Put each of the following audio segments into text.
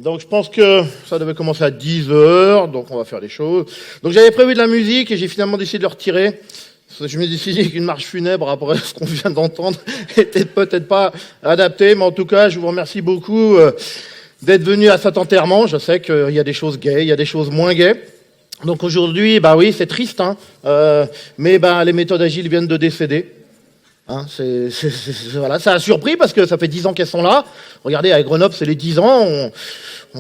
Donc je pense que ça devait commencer à 10 heures, donc on va faire les choses. Donc j'avais prévu de la musique et j'ai finalement décidé de le retirer. Je me suis dit qu'une marche funèbre après ce qu'on vient d'entendre était peut-être pas adaptée, mais en tout cas je vous remercie beaucoup d'être venus à cet enterrement. Je sais qu'il y a des choses gaies, il y a des choses moins gaies. Donc aujourd'hui, bah oui, c'est triste, hein, mais bah les méthodes agiles viennent de décéder. Hein, voilà, ça a surpris parce que ça fait 10 ans qu'elles sont là. Regardez, à Grenoble, c'est les 10 ans,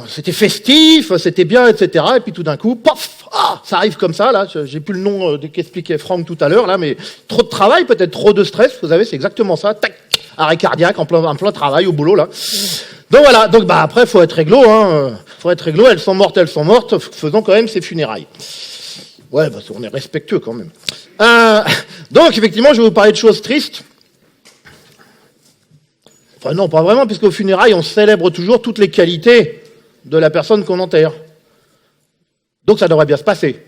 c'était festif, c'était bien, etc. Et puis tout d'un coup, pof, ça arrive comme ça, là. J'ai plus le nom qu'expliquait Franck tout à l'heure, là, mais trop de travail, peut-être trop de stress, vous savez, c'est exactement ça. Tac, arrêt cardiaque, en plein travail, au boulot, là. Donc voilà, donc bah après, faut être réglo, hein. Faut être réglo, elles sont mortes, faisons quand même ces funérailles. Ouais, parce qu'on est respectueux quand même. Donc, effectivement, je vais vous parler de choses tristes. Enfin, non, pas vraiment, puisqu'au funérailles, on célèbre toujours toutes les qualités de la personne qu'on enterre. Donc, ça devrait bien se passer.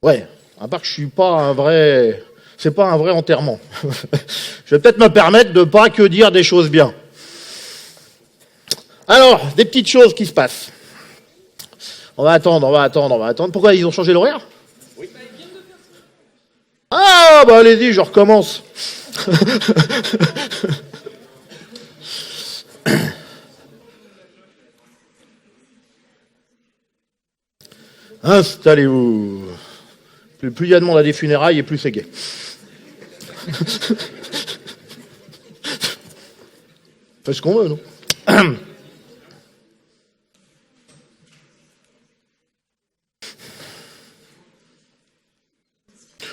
Ouais, à part que je suis pas un vrai... C'est pas un vrai enterrement. Je vais peut-être me permettre de pas que dire des choses bien. Alors, des petites choses qui se passent. On va attendre. Pourquoi ils ont changé l'horaire ? Oui. Ah, bah allez-y, je recommence. Installez-vous. Plus il y a de monde à des funérailles, et plus c'est gai. Fais ce qu'on veut, non ?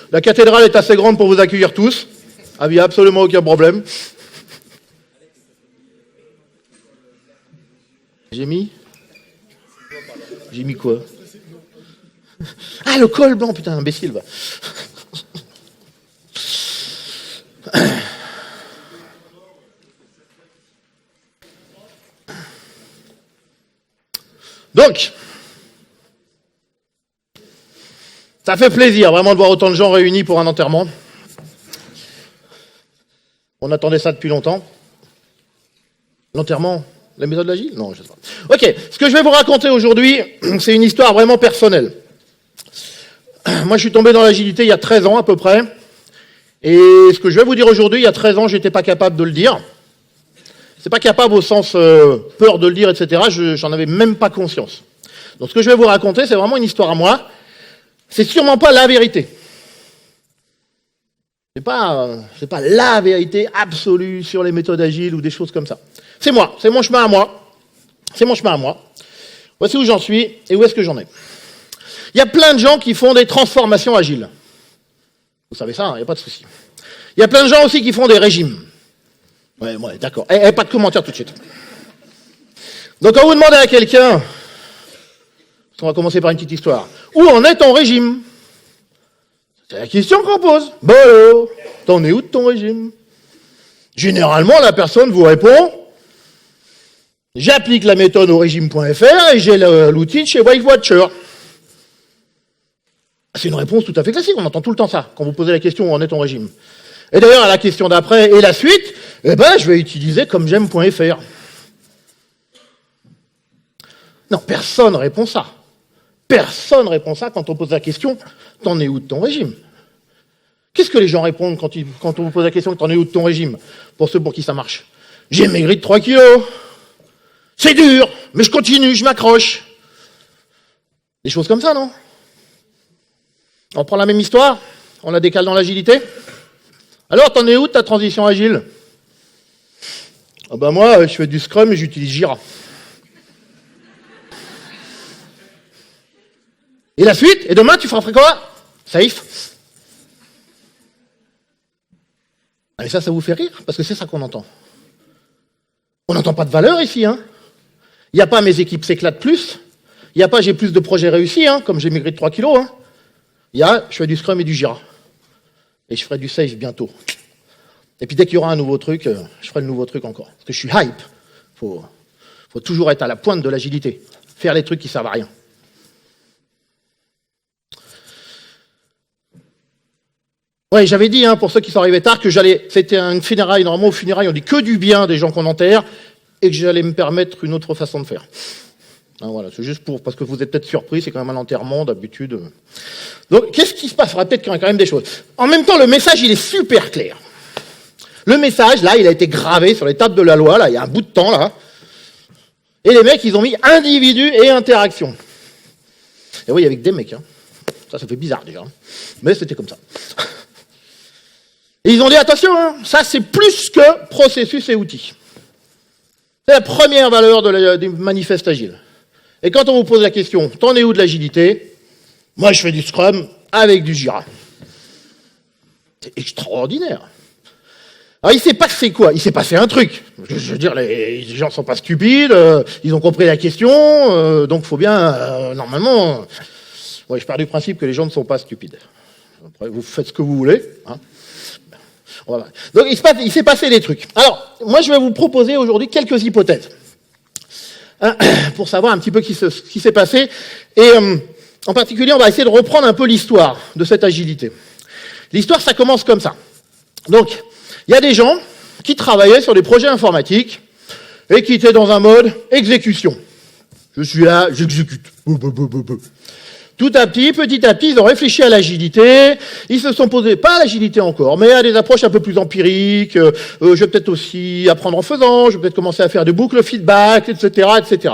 La cathédrale est assez grande pour vous accueillir tous. Il n'y a absolument aucun problème. J'ai mis quoi ? Ah, le col blanc, putain, imbécile, va. Donc, ça fait plaisir vraiment de voir autant de gens réunis pour un enterrement. On attendait ça depuis longtemps. L'enterrement, la méthode agile ? Non, je sais pas. Ok, ce que je vais vous raconter aujourd'hui, c'est une histoire vraiment personnelle. Moi, je suis tombé dans l'agilité il y a 13 ans à peu près. Et ce que je vais vous dire aujourd'hui, il y a 13 ans, j'étais pas capable de le dire. C'est pas capable au sens peur de le dire, etc. J'en avais même pas conscience. Donc ce que je vais vous raconter, c'est vraiment une histoire à moi. C'est sûrement pas la vérité. C'est pas la vérité absolue sur les méthodes agiles ou des choses comme ça. C'est moi, c'est mon chemin à moi. C'est mon chemin à moi. Voici où j'en suis et où est-ce que j'en ai. Il y a plein de gens qui font des transformations agiles. Vous savez ça, il n'y a pas de souci. Il y a plein de gens aussi qui font des régimes. Ouais, d'accord. Pas de commentaires tout de suite. Donc quand vous demandez à quelqu'un, on va commencer par une petite histoire, où en est ton régime ? C'est la question qu'on pose. Bon alors, t'en es où de ton régime ? Généralement, la personne vous répond, j'applique la méthode au régime.fr et j'ai l'outil de chez Weight Watcher. C'est une réponse tout à fait classique, on entend tout le temps ça, quand vous posez la question où en est ton régime. Et d'ailleurs, à la question d'après et la suite, je vais utiliser comme j'aime.fr. Non, personne répond ça. Personne répond ça quand on pose la question « T'en es où de ton régime ?» Qu'est-ce que les gens répondent quand on vous pose la question « T'en es où de ton régime ?» Pour ceux pour qui ça marche. « J'ai maigri de 3 kilos. C'est dur, mais je continue, je m'accroche. » Des choses comme ça, non ? On prend la même histoire, on la décale dans l'agilité. Alors, t'en es où de ta transition agile ? Moi, je fais du Scrum et j'utilise Jira. Et la suite ? Et demain, tu feras quoi ? Safe. Et ça vous fait rire, parce que c'est ça qu'on entend. On n'entend pas de valeur ici, hein. Il n'y a pas mes équipes s'éclatent plus. Il n'y a pas j'ai plus de projets réussis, hein, comme j'ai maigri de 3 kilos, hein. Il y a je fais du Scrum et du Jira. Et je ferai du Safe bientôt. Et puis dès qu'il y aura un nouveau truc, je ferai le nouveau truc encore. Parce que je suis hype. Faut toujours être à la pointe de l'agilité. Faire les trucs qui servent à rien. Oui, j'avais dit, pour ceux qui sont arrivés tard, que c'était une funéraille. Normalement, au funérailles, on dit que du bien des gens qu'on enterre. et que j'allais me permettre une autre façon de faire. Hein, voilà, c'est juste parce que vous êtes peut-être surpris, c'est quand même un enterrement d'habitude. Donc, qu'est-ce qui se passe? Il faudra peut-être quand même des choses. En même temps, le message, il est super clair. Le message, là, il a été gravé sur les tables de la loi, là, il y a un bout de temps, là. Et les mecs, ils ont mis individu et interaction. Et oui, avec des mecs, hein. Ça fait bizarre déjà. Mais c'était comme ça. Et ils ont dit, attention, hein, ça c'est plus que processus et outils. C'est la première valeur du manifeste agile. Et quand on vous pose la question, t'en es où de l'agilité? Moi, je fais du Scrum avec du Jira. C'est extraordinaire. Alors, il s'est passé quoi? Il s'est passé un truc. Je veux dire, les gens ne sont pas stupides, ils ont compris la question, donc il faut bien, normalement... Ouais, je pars du principe que les gens ne sont pas stupides. Après, vous faites ce que vous voulez. Hein. Donc, il s'est passé des trucs. Alors, moi, je vais vous proposer aujourd'hui quelques hypothèses. Pour savoir un petit peu ce qui s'est passé. Et en particulier, on va essayer de reprendre un peu l'histoire de cette agilité. L'histoire, ça commence comme ça. Donc, il y a des gens qui travaillaient sur des projets informatiques et qui étaient dans un mode exécution. Je suis là, j'exécute. Tout à petit à petit, ils ont réfléchi à l'agilité, ils se sont posés, pas à l'agilité encore, mais à des approches un peu plus empiriques, je vais peut-être aussi apprendre en faisant, je vais peut-être commencer à faire des boucles feedback, etc., etc.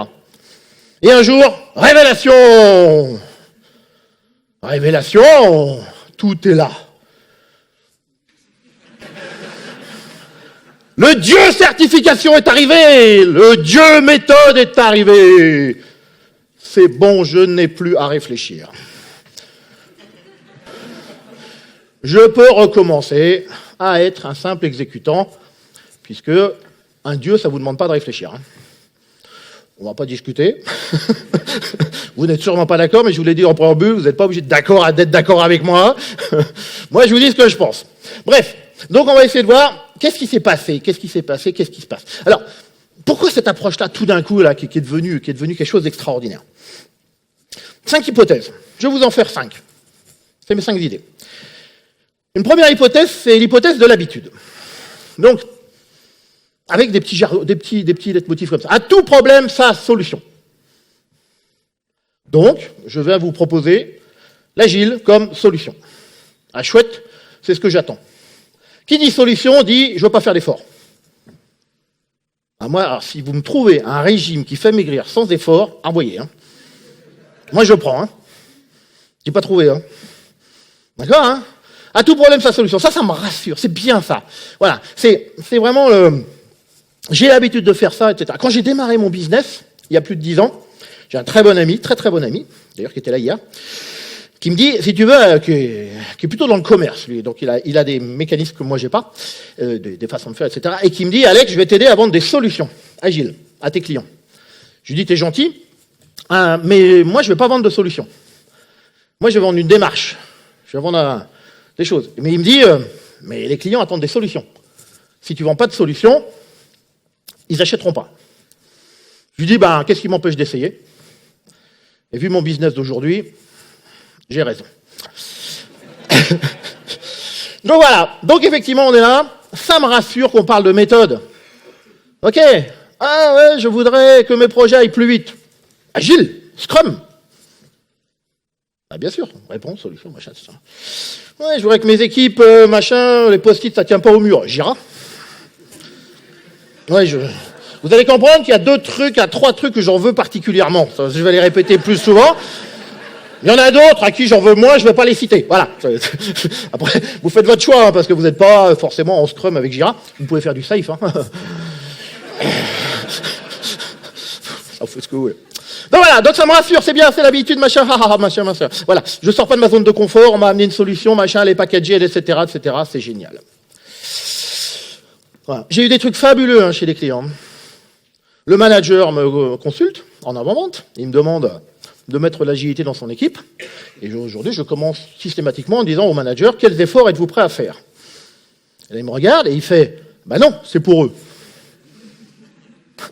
Et un jour, révélation! Révélation! Tout est là. Le Dieu certification est arrivé! Le Dieu méthode est arrivé! C'est bon, je n'ai plus à réfléchir. Je peux recommencer à être un simple exécutant, puisque un Dieu, ça ne vous demande pas de réfléchir. Hein. On ne va pas discuter. Vous n'êtes sûrement pas d'accord, mais je vous l'ai dit en préambule, vous n'êtes pas obligé d'être d'accord avec moi. Moi, je vous dis ce que je pense. Bref, donc on va essayer de voir qu'est-ce qui s'est passé, qu'est-ce qui se passe. Alors, pourquoi cette approche-là, tout d'un coup, là, qui est devenue quelque chose d'extraordinaire? 5 hypothèses. Je vais vous en faire 5. C'est mes 5 idées. Une première hypothèse, c'est l'hypothèse de l'habitude. Donc, avec des petits leitmotifs comme ça. À tout problème, sa solution. Donc, je vais vous proposer l'agile comme solution. Ah, chouette, c'est ce que j'attends. Qui dit solution dit je ne veux pas faire d'effort. Ah, moi, alors, si vous me trouvez un régime qui fait maigrir sans effort, envoyez. Hein. Moi, je prends. Hein. Je n'ai pas trouvé. Hein. D'accord, hein? À tout problème, sa solution. Ça me rassure. C'est bien ça. Voilà. C'est vraiment le... J'ai l'habitude de faire ça, etc. Quand j'ai démarré mon business, il y a plus de 10 ans, j'ai un très bon ami, très bon ami, d'ailleurs, qui était là hier, qui me dit, si tu veux, qui est plutôt dans le commerce, lui. Donc, il a des mécanismes que moi, j'ai pas, des façons de faire, etc. Et qui me dit, Alex, je vais t'aider à vendre des solutions agiles à tes clients. Je lui dis, t'es gentil, mais moi, je vais pas vendre de solutions. Moi, je vais vendre une démarche. Je vais vendre des choses. Mais il me dit, mais les clients attendent des solutions. Si tu vends pas de solutions, ils n'achèteront pas. Je lui dis, qu'est-ce qui m'empêche d'essayer? Et vu mon business d'aujourd'hui, j'ai raison. Donc voilà. Donc effectivement, on est là. Ça me rassure qu'on parle de méthode. Ok. Ah ouais, je voudrais que mes projets aillent plus vite. Agile, Scrum. Ah bien sûr. Réponse, solution, machin, etc. Ouais, je voudrais que mes équipes, machin, les post-it, ça tient pas au mur. Jira. Ouais, vous allez comprendre qu'il y a 3 trucs que j'en veux particulièrement. Je vais les répéter plus souvent. Il y en a d'autres à qui j'en veux moins, je ne vais pas les citer. Voilà. Après, vous faites votre choix, hein, parce que vous n'êtes pas forcément en Scrum avec Jira. Vous pouvez faire du safe. Hein. Ça fait ce que vous voulez. Donc voilà, donc ça me rassure, c'est bien, c'est l'habitude, machin, machin. Voilà, je sors pas de ma zone de confort, on m'a amené une solution, machin, les packagés, etc., c'est génial. Voilà. J'ai eu des trucs fabuleux chez les clients. Le manager me consulte en avant-vente, il me demande de mettre l'agilité dans son équipe. Et aujourd'hui, je commence systématiquement en disant au manager, quels efforts êtes-vous prêts à faire? Et là, il me regarde et il fait, non, c'est pour eux.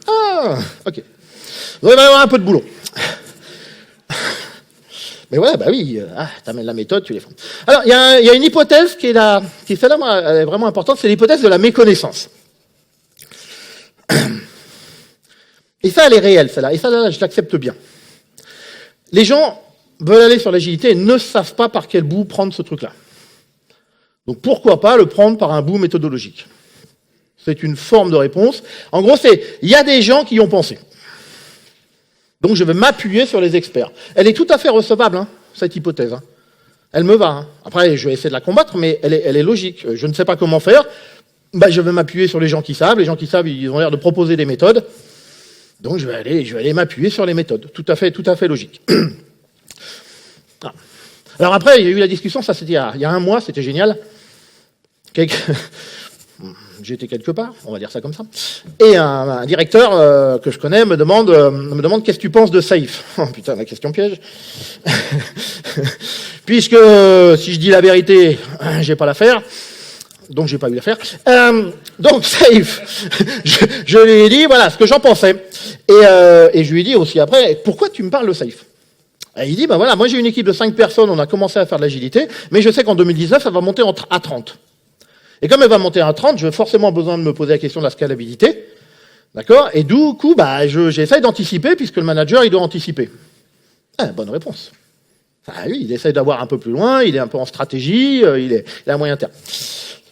Ah, ok. Donc il va y avoir un peu de boulot. Mais voilà, oui, t'amènes la méthode, tu les fais. Alors, il y a une hypothèse qui est celle-là, elle est vraiment importante, c'est l'hypothèse de la méconnaissance. Et ça, elle est réelle, celle-là. Et ça, là, je l'accepte bien. Les gens veulent aller sur l'agilité et ne savent pas par quel bout prendre ce truc-là. Donc pourquoi pas le prendre par un bout méthodologique? C'est une forme de réponse. En gros, il y a des gens qui y ont pensé. Donc je vais m'appuyer sur les experts. Elle est tout à fait recevable, hein, cette hypothèse. Hein. Elle me va. Hein. Après, je vais essayer de la combattre, mais elle est logique. Je ne sais pas comment faire. Je vais m'appuyer sur les gens qui savent. Les gens qui savent, ils ont l'air de proposer des méthodes. Donc je vais aller m'appuyer sur les méthodes. Tout à fait logique. Alors après, il y a eu la discussion, ça c'était il y a un mois, c'était génial. J'étais quelque part, on va dire ça comme ça. Et un directeur que je connais me demande qu'est-ce que tu penses de Safe. Oh putain, la question piège. Puisque si je dis la vérité, j'ai pas l'affaire. Donc j'ai pas eu l'affaire. Donc Safe, je lui ai dit voilà ce que j'en pensais. Et je lui ai dit aussi après, pourquoi tu me parles de Safe? Et il dit, voilà, moi j'ai une équipe de 5 personnes, on a commencé à faire de l'agilité, mais je sais qu'en 2019, elle va monter à 30. Et comme elle va monter à 30, j'ai forcément besoin de me poser la question de la scalabilité. D'accord? Et du coup, j'essaye d'anticiper, puisque le manager, il doit anticiper. Bonne réponse. Oui, il essaye d'avoir un peu plus loin, il est un peu en stratégie, il est à moyen terme.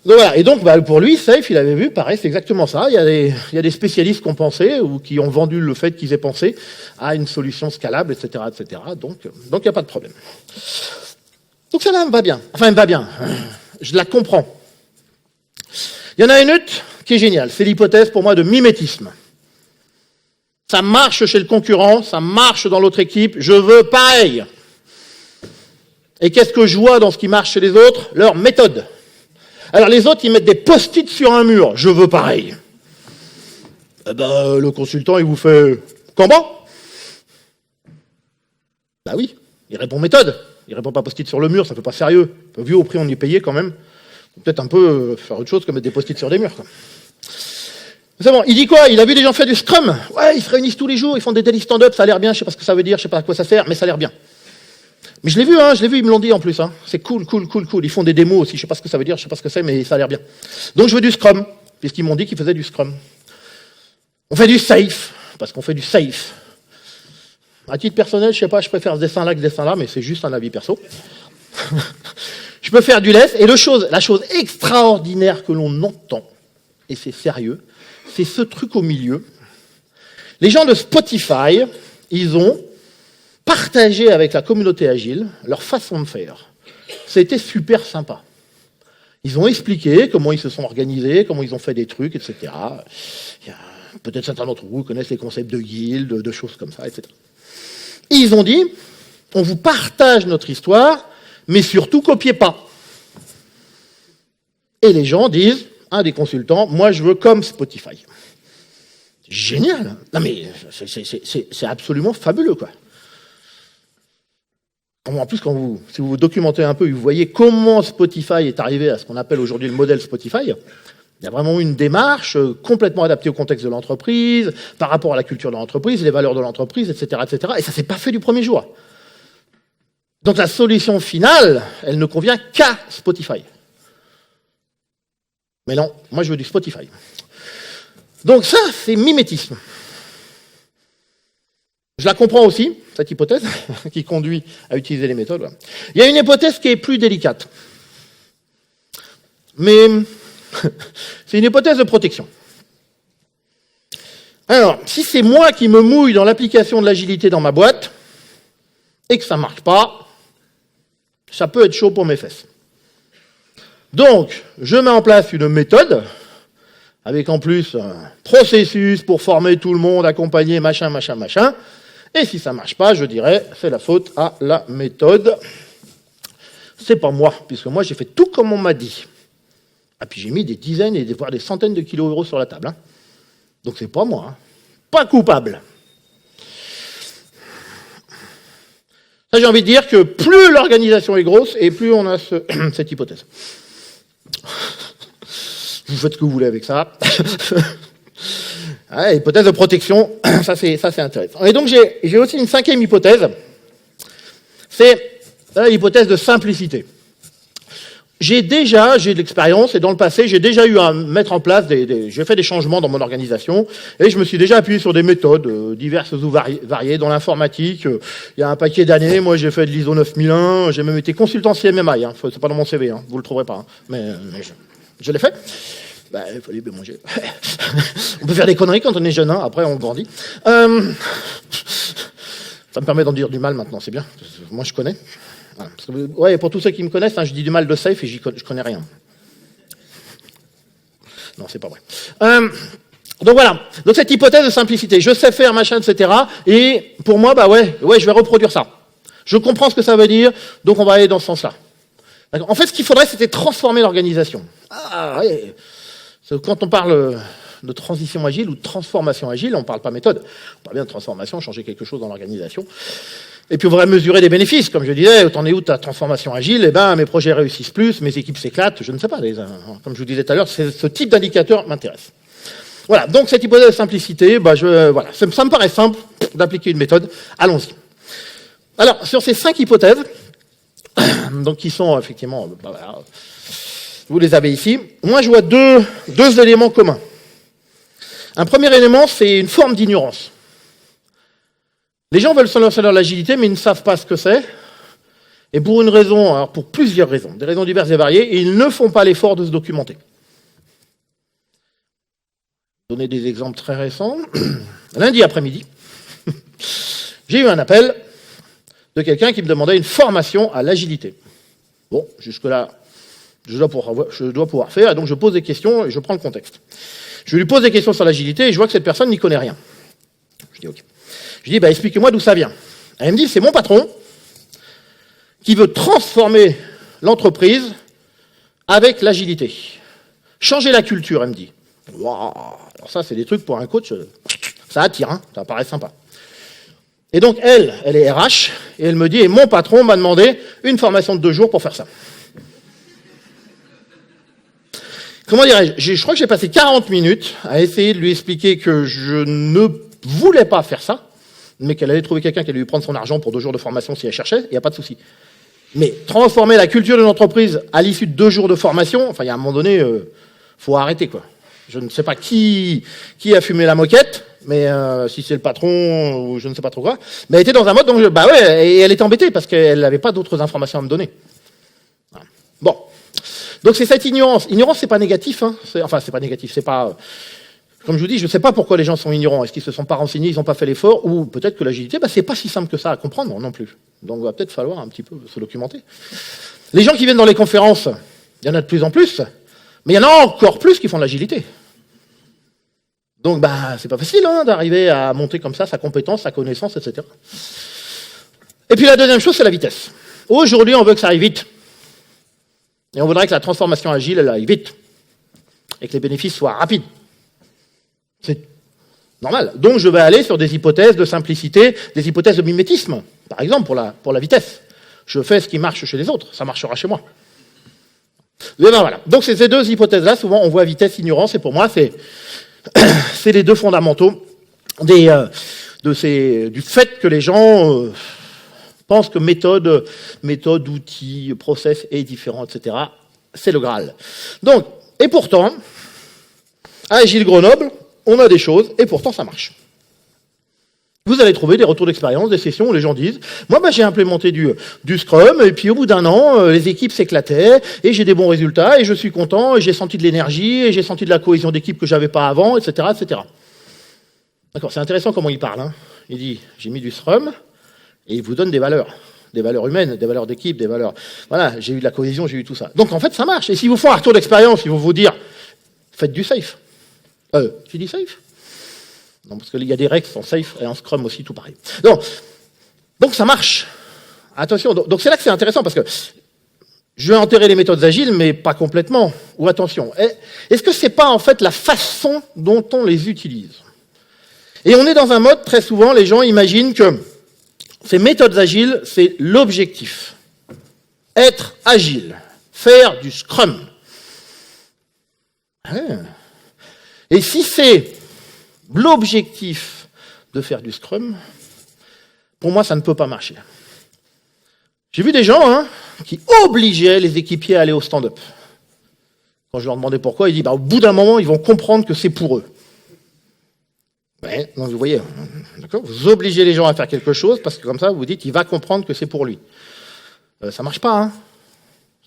Donc voilà. Et donc, pour lui, Safe, il avait vu, pareil, c'est exactement ça. Il y a des spécialistes qui ont pensé, ou qui ont vendu le fait qu'ils aient pensé à une solution scalable, etc., etc. Donc, il n'y a pas de problème. Donc, ça là, me va bien. Enfin, elle me va bien. Je la comprends. Il y en a une autre qui est géniale. C'est l'hypothèse, pour moi, de mimétisme. Ça marche chez le concurrent, ça marche dans l'autre équipe, je veux pareil. Et qu'est-ce que je vois dans ce qui marche chez les autres? Leur méthode. Alors les autres, ils mettent des post-it sur un mur. Je veux pareil. Le consultant, il vous fait comment? Oui, il répond méthode. Il répond pas post-it sur le mur, ça fait pas sérieux. Vu au prix on y est payé quand même. Peut-être un peu faire autre chose que mettre des post-it sur des murs. Quoi. C'est bon, il dit quoi? Il a vu des gens faire du Scrum. Ouais, ils se réunissent tous les jours, ils font des daily stand-up, ça a l'air bien, je sais pas ce que ça veut dire, je sais pas à quoi ça sert, mais ça a l'air bien. Mais je l'ai vu, ils me l'ont dit en plus. Hein. C'est cool. Ils font des démos aussi, je sais pas ce que ça veut dire, je sais pas ce que c'est, mais ça a l'air bien. Donc je veux du Scrum, puisqu'ils m'ont dit qu'ils faisaient du Scrum. On fait du Safe, parce qu'on fait du Safe. À titre personnel, je sais pas, je préfère ce dessin-là que ce dessin-là, mais c'est juste un avis perso. Je peux faire du less, et la chose extraordinaire que l'on entend, et c'est sérieux, c'est ce truc au milieu. Les gens de Spotify, ils ont partagé avec la communauté agile leur façon de faire. C'était super sympa. Ils ont expliqué comment ils se sont organisés, comment ils ont fait des trucs, etc. Peut-être certains d'entre vous connaissent les concepts de guild, de choses comme ça, etc. Et ils ont dit, on vous partage notre histoire, mais surtout copiez pas. Et les gens disent, un des consultants, moi je veux comme Spotify. Génial. Non mais c'est absolument fabuleux, quoi. En plus, si vous vous documentez un peu, vous voyez comment Spotify est arrivé à ce qu'on appelle aujourd'hui le modèle Spotify. Il y a vraiment une démarche complètement adaptée au contexte de l'entreprise, par rapport à la culture de l'entreprise, les valeurs de l'entreprise, etc., etc. Et ça s'est pas fait du premier jour. Donc la solution finale, elle ne convient qu'à Spotify. Mais non, moi je veux du Spotify. Donc ça, c'est mimétisme. Je la comprends aussi, cette hypothèse, qui conduit à utiliser les méthodes. Il y a une hypothèse qui est plus délicate. Mais c'est une hypothèse de protection. Alors, si c'est moi qui me mouille dans l'application de l'agilité dans ma boîte, et que ça ne marche pas, ça peut être chaud pour mes fesses. Donc, je mets en place une méthode, avec en plus un processus pour former tout le monde, accompagner, machin. Et si ça ne marche pas, je dirais, c'est la faute à la méthode. C'est pas moi, puisque moi j'ai fait tout comme on m'a dit. Et puis j'ai mis des dizaines et voire des centaines de kilos euros sur la table. Hein. Donc c'est pas moi. Hein. Pas coupable. Ça, j'ai envie de dire que plus l'organisation est grosse, et plus on a cette hypothèse. Vous faites ce que vous voulez avec ça. Hypothèse de protection, ça c'est intéressant. Et donc j'ai aussi une cinquième hypothèse, c'est l'hypothèse de simplicité. j'ai de l'expérience et dans le passé, j'ai déjà eu à mettre en place j'ai fait des changements dans mon organisation et je me suis déjà appuyé sur des méthodes diverses ou variées dans l'informatique. Il y a un paquet d'années, moi j'ai fait de l'ISO 9001, j'ai même été consultant CMMI, hein. C'est pas dans mon CV, hein. Vous le trouverez pas, hein. Mais je l'ai fait. Bah, il fallait bien manger. On peut faire des conneries quand on est jeune, hein. Après on grandit. Ça me permet d'en dire du mal maintenant, c'est bien. Moi je connais. Ouais, pour tous ceux qui me connaissent, hein, je dis du mal de Safe et je connais rien. Non, c'est pas vrai. Donc voilà. Donc cette hypothèse de simplicité, je sais faire machin, etc. Et pour moi, bah ouais, je vais reproduire ça. Je comprends ce que ça veut dire, donc on va aller dans ce sens-là. En fait, ce qu'il faudrait, c'était transformer l'organisation. Ah ouais. Quand on parle de transition agile ou de transformation agile, on ne parle pas méthode. On parle bien de transformation, changer quelque chose dans l'organisation. Et puis on va mesurer des bénéfices, comme je disais, t'en es où ta transformation agile? Eh ben, mes projets réussissent plus, mes équipes s'éclatent, je ne sais pas. Comme je vous disais tout à l'heure, ce type d'indicateur m'intéresse. Voilà, donc cette hypothèse de simplicité, voilà, ça me paraît simple d'appliquer une méthode. Allons-y. Alors, sur ces 5 hypothèses, donc qui sont effectivement, voilà, vous les avez ici, moi je vois deux éléments communs. Un premier élément, c'est une forme d'ignorance. Les gens veulent se lancer dans l'agilité, mais ils ne savent pas ce que c'est. Et pour une raison, alors pour plusieurs raisons, des raisons diverses et variées, et ils ne font pas l'effort de se documenter. Je vais donner des exemples très récents. Lundi après-midi, j'ai eu un appel de quelqu'un qui me demandait une formation à l'agilité. Bon, jusque-là, je dois pouvoir faire, et donc je pose des questions et je prends le contexte. Je lui pose des questions sur l'agilité et je vois que cette personne n'y connaît rien. Je dis OK. Je dis, expliquez-moi d'où ça vient. Elle me dit, c'est mon patron qui veut transformer l'entreprise avec l'agilité. Changer la culture, elle me dit. Waouh, alors ça, c'est des trucs pour un coach, ça attire, hein, ça paraît sympa. Et donc, elle est RH, et elle me dit, et mon patron m'a demandé une formation de 2 jours pour faire ça. Comment dirais-je? Je crois que j'ai passé 40 minutes à essayer de lui expliquer que je ne voulais pas faire ça, mais qu'elle allait trouver quelqu'un qui allait lui prendre son argent pour 2 jours de formation si elle cherchait, il n'y a pas de souci. Mais transformer la culture d'une entreprise à l'issue de 2 jours de formation, enfin, il y a un moment donné, faut arrêter, quoi. Je ne sais pas qui a fumé la moquette, mais si c'est le patron ou je ne sais pas trop quoi. Mais elle était dans un mode, donc et elle était embêtée parce qu'elle n'avait pas d'autres informations à me donner. Voilà. Bon. Donc c'est cette ignorance. Ignorance, c'est pas négatif, hein. C'est pas négatif, c'est pas... Comme je vous dis, je ne sais pas pourquoi les gens sont ignorants. Est-ce qu'ils se sont pas renseignés, ils n'ont pas fait l'effort, ou peut-être que l'agilité, c'est pas si simple que ça à comprendre non plus. Donc il va peut-être falloir un petit peu se documenter. Les gens qui viennent dans les conférences, il y en a de plus en plus, mais il y en a encore plus qui font de l'agilité. Donc c'est pas facile d'arriver à monter comme ça sa compétence, sa connaissance, etc. Et puis la deuxième chose, c'est la vitesse. Aujourd'hui, on veut que ça aille vite. Et on voudrait que la transformation agile, elle aille vite. Et que les bénéfices soient rapides. C'est normal. Donc je vais aller sur des hypothèses de simplicité, des hypothèses de mimétisme, par exemple pour la vitesse. Je fais ce qui marche chez les autres, ça marchera chez moi. Et voilà. Donc c'est ces 2 hypothèses-là, souvent on voit vitesse, ignorance, et pour moi c'est les 2 fondamentaux du fait que les gens pensent que méthode, outil, process est différent, etc. C'est le Graal. Donc, et pourtant, à Agile Grenoble, on a des choses, et pourtant ça marche. Vous allez trouver des retours d'expérience, des sessions où les gens disent « Moi, j'ai implémenté du Scrum, et puis au bout d'un an, les équipes s'éclataient, et j'ai des bons résultats, et je suis content, et j'ai senti de l'énergie, et j'ai senti de la cohésion d'équipe que j'avais pas avant, etc. etc. » D'accord, c'est intéressant comment il parle. Hein. Il dit « J'ai mis du Scrum, et il vous donne des valeurs humaines, des valeurs d'équipe, des valeurs... Voilà, j'ai eu de la cohésion, j'ai eu tout ça. Donc en fait, ça marche. Et s'ils vous font un retour d'expérience, ils vont vous dire « Faites du safe. » J'ai dit safe? Non, parce qu'il y a des règles qui sont safe, et en Scrum aussi, tout pareil. Donc ça marche. Attention, donc c'est là que c'est intéressant, parce que je vais enterrer les méthodes agiles, mais pas complètement. Ou attention, est-ce que c'est pas en fait la façon dont on les utilise? Et on est dans un mode, très souvent, les gens imaginent que ces méthodes agiles, c'est l'objectif. Être agile. Faire du Scrum. Et si c'est l'objectif de faire du Scrum, pour moi, ça ne peut pas marcher. J'ai vu des gens qui obligeaient les équipiers à aller au stand-up. Quand je leur demandais pourquoi, ils disent au bout d'un moment, ils vont comprendre que c'est pour eux. Ouais, donc vous voyez, d'accord, vous obligez les gens à faire quelque chose parce que comme ça, vous dites, il va comprendre que c'est pour lui. Ça marche pas,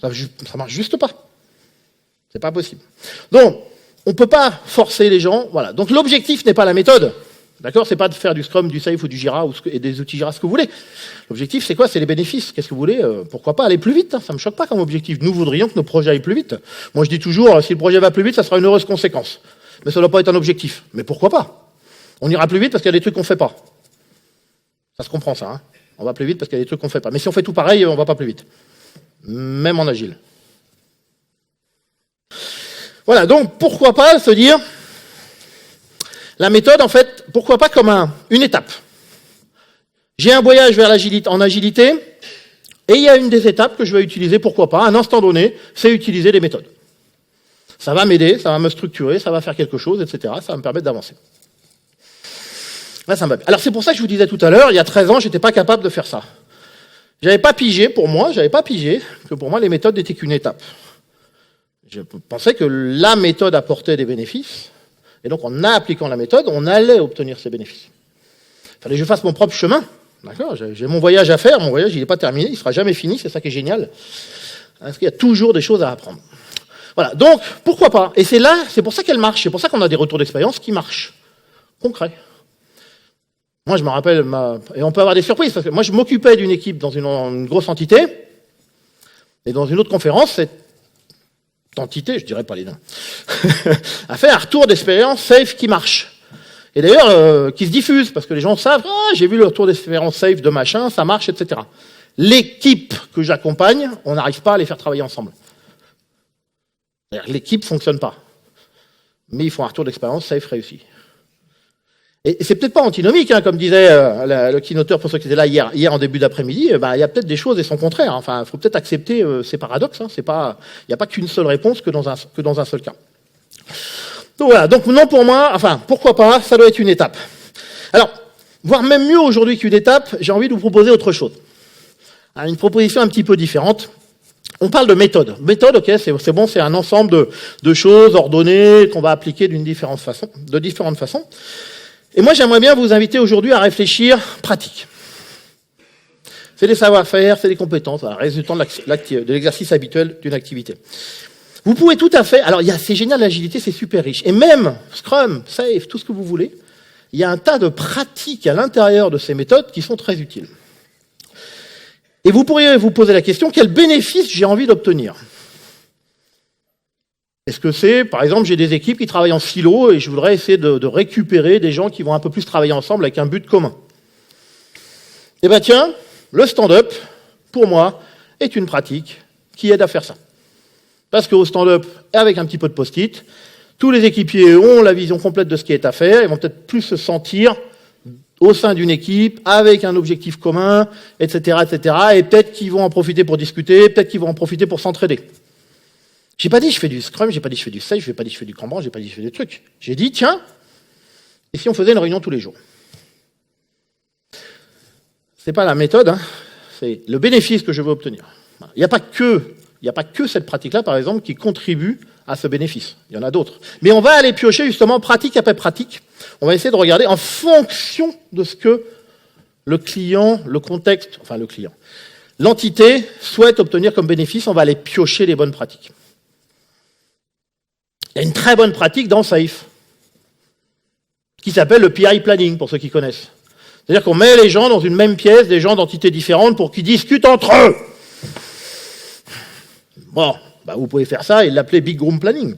ça marche juste pas. C'est pas possible. Donc, on peut pas forcer les gens. Voilà. Donc l'objectif n'est pas la méthode. D'accord, c'est pas de faire du Scrum, du Safe ou du Jira et des outils Jira, ce que vous voulez. L'objectif, c'est quoi? C'est les bénéfices. Qu'est-ce que vous voulez? Pourquoi pas aller plus vite? Ça me choque pas comme objectif. Nous voudrions que nos projets aillent plus vite. Moi, je dis toujours, si le projet va plus vite, ça sera une heureuse conséquence. Mais ça ne doit pas être un objectif. Mais pourquoi pas? On ira plus vite parce qu'il y a des trucs qu'on fait pas. Ça se comprend, ça. On va plus vite parce qu'il y a des trucs qu'on fait pas. Mais si on fait tout pareil, on va pas plus vite. Même en agile. Voilà. Donc, pourquoi pas se dire, la méthode, en fait, pourquoi pas comme une étape. J'ai un voyage vers l'agilité, en agilité, et il y a une des étapes que je vais utiliser, pourquoi pas, à un instant donné, c'est utiliser les méthodes. Ça va m'aider, ça va me structurer, ça va faire quelque chose, etc. Ça va me permettre d'avancer. Là, ça me va bien. Alors c'est pour ça que je vous disais tout à l'heure, il y a 13 ans, j'étais pas capable de faire ça. J'avais pas pigé que pour moi les méthodes n'étaient qu'une étape. Je pensais que la méthode apportait des bénéfices, et donc en appliquant la méthode, on allait obtenir ces bénéfices. Il fallait que je fasse mon propre chemin. D'accord, j'ai mon voyage à faire, mon voyage il n'est pas terminé, il ne sera jamais fini, c'est ça qui est génial. Parce qu'il y a toujours des choses à apprendre. Voilà, donc pourquoi pas? Et c'est pour ça qu'elle marche, c'est pour ça qu'on a des retours d'expérience qui marchent. Concrets. Moi je me rappelle, et on peut avoir des surprises, parce que moi je m'occupais d'une équipe dans une grosse entité, et dans une autre conférence, cette entité, je dirais pas les noms, a fait un retour d'expérience safe qui marche. Et d'ailleurs, qui se diffuse, parce que les gens savent, j'ai vu le retour d'expérience safe de machin, ça marche, etc. L'équipe que j'accompagne, on n'arrive pas à les faire travailler ensemble. C'est-à-dire, l'équipe fonctionne pas. Mais ils font un retour d'expérience safe réussi. Et c'est peut-être pas antinomique, comme disait le keynoteur pour ceux qui étaient là hier en début d'après-midi, il y a peut-être des choses et son contraire. Enfin, il faut peut-être accepter ces paradoxes. Il n'y a pas qu'une seule réponse que dans un seul cas. Donc voilà, donc non pour moi, pourquoi pas, ça doit être une étape. Alors, voire même mieux aujourd'hui qu'une étape, j'ai envie de vous proposer autre chose. Une proposition un petit peu différente. On parle de méthode. Méthode, ok, c'est bon, c'est un ensemble de choses ordonnées qu'on va appliquer de différentes façons. Et moi, j'aimerais bien vous inviter aujourd'hui à réfléchir pratique. C'est des savoir-faire, c'est des compétences, résultant de l'exercice habituel d'une activité. Vous pouvez tout à fait... Alors, c'est génial, l'agilité, c'est super riche. Et même Scrum, Safe, tout ce que vous voulez, il y a un tas de pratiques à l'intérieur de ces méthodes qui sont très utiles. Et vous pourriez vous poser la question, quel bénéfice j'ai envie d'obtenir? Est-ce que c'est, par exemple, j'ai des équipes qui travaillent en silo et je voudrais essayer de récupérer des gens qui vont un peu plus travailler ensemble avec un but commun? Eh bien tiens, le stand-up, pour moi, est une pratique qui aide à faire ça. Parce qu'au stand-up, avec un petit peu de post-it, tous les équipiers ont la vision complète de ce qui est à faire, ils vont peut-être plus se sentir au sein d'une équipe, avec un objectif commun, etc., etc., et peut-être qu'ils vont en profiter pour discuter, peut-être qu'ils vont en profiter pour s'entraider. J'ai pas dit je fais du Scrum, j'ai pas dit je fais du Safe, j'ai pas dit je fais du Kanban, j'ai pas dit je fais des trucs. J'ai dit, tiens, et si on faisait une réunion tous les jours? C'est pas la méthode, c'est le bénéfice que je veux obtenir. Il n'y a pas que cette pratique-là, par exemple, qui contribue à ce bénéfice. Il y en a d'autres. Mais on va aller piocher justement pratique après pratique. On va essayer de regarder en fonction de ce que le client, l'entité souhaite obtenir comme bénéfice, on va aller piocher les bonnes pratiques. Il y a une très bonne pratique dans Safe, qui s'appelle le PI planning, pour ceux qui connaissent. C'est-à-dire qu'on met les gens dans une même pièce, des gens d'entités différentes, pour qu'ils discutent entre eux. Bon, vous pouvez faire ça et l'appeler Big Room Planning.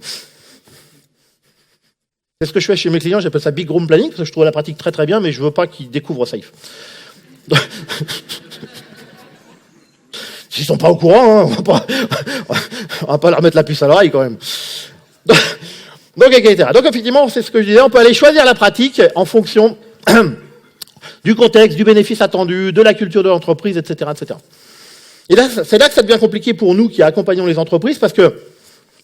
C'est ce que je fais chez mes clients, j'appelle ça Big Room Planning, parce que je trouve la pratique très très bien, mais je veux pas qu'ils découvrent Safe. S'ils sont pas au courant, on va pas leur mettre la puce à l'oreille quand même. Donc, etc. Donc, effectivement, c'est ce que je disais, on peut aller choisir la pratique en fonction du contexte, du bénéfice attendu, de la culture de l'entreprise, etc., etc. Et là, c'est là que ça devient compliqué pour nous qui accompagnons les entreprises, parce que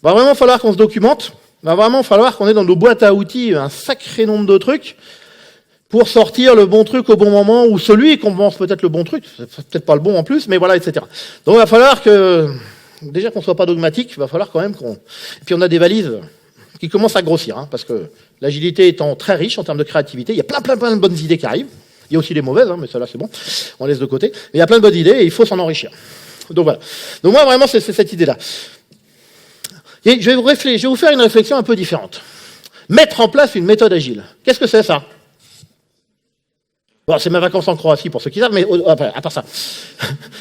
va vraiment falloir qu'on se documente, va vraiment falloir qu'on ait dans nos boîtes à outils un sacré nombre de trucs, pour sortir le bon truc au bon moment, ou celui qu'on pense peut-être le bon truc, c'est peut-être pas le bon en plus, mais voilà, etc. Donc il va falloir que, déjà qu'on soit pas dogmatique, il va falloir quand même qu'on... Et puis on a des valises qui commencent à grossir, hein, parce que l'agilité étant très riche en termes de créativité, il y a plein de bonnes idées qui arrivent. Il y a aussi des mauvaises, hein, mais celles-là c'est bon, on laisse de côté. Mais il y a plein de bonnes idées et il faut s'en enrichir. Donc voilà. Donc moi vraiment c'est cette idée-là. Et je vais vous faire une réflexion un peu différente. Mettre en place une méthode agile. Qu'est-ce que c'est ça? Bon, c'est mes vacances en Croatie pour ceux qui savent, mais à part ça.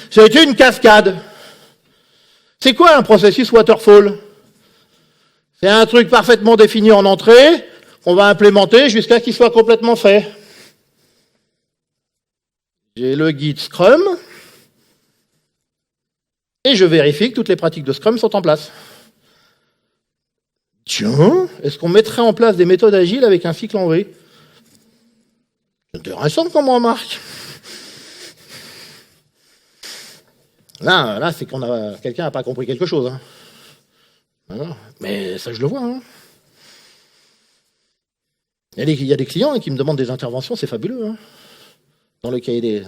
C'est une cascade. C'est quoi un processus waterfall? C'est un truc parfaitement défini en entrée, qu'on va implémenter jusqu'à qu'il soit complètement fait. J'ai le guide Scrum, et je vérifie que toutes les pratiques de Scrum sont en place. Tiens, est-ce qu'on mettrait en place des méthodes agiles avec un cycle en V? C'est intéressant comme remarque. Là, c'est quelqu'un n'a pas compris quelque chose. Hein. Voilà. Mais ça, je le vois. Hein. Il y a des clients qui me demandent des interventions, c'est fabuleux. Hein. Dans le cahier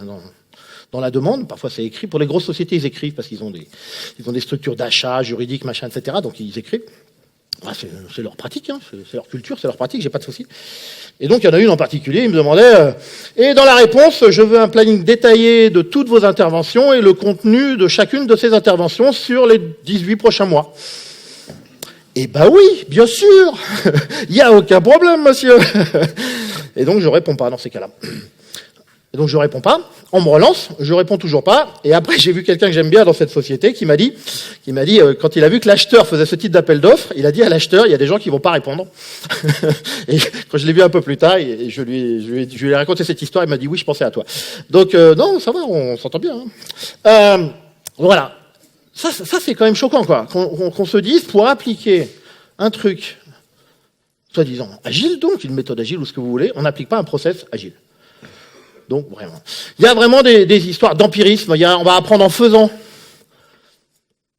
dans la demande, parfois c'est écrit. Pour les grosses sociétés, ils écrivent parce qu'ils ont des structures d'achat, juridiques, machin, etc. Donc ils écrivent. Ah, c'est leur pratique, hein. C'est leur culture, c'est leur pratique, j'ai pas de souci. Et donc il y en a une en particulier, il me demandait, et dans la réponse, je veux un planning détaillé de toutes vos interventions et le contenu de chacune de ces interventions sur les 18 prochains mois. Eh ben oui, bien sûr, il n'y a aucun problème, monsieur. Et donc je réponds pas dans ces cas-là. Et donc je réponds pas, on me relance, je réponds toujours pas, et après j'ai vu quelqu'un que j'aime bien dans cette société qui m'a dit, quand il a vu que l'acheteur faisait ce type d'appel d'offres, il a dit à l'acheteur, il y a des gens qui vont pas répondre. Et quand je l'ai vu un peu plus tard, et je lui ai raconté cette histoire, il m'a dit oui, je pensais à toi. Donc non, ça va, on s'entend bien. Hein. Voilà, ça c'est quand même choquant, quoi, qu'on se dise pour appliquer un truc, soi-disant agile, donc une méthode agile ou ce que vous voulez, on n'applique pas un process agile. Donc, vraiment. Il y a vraiment des histoires d'empirisme. On va apprendre en faisant.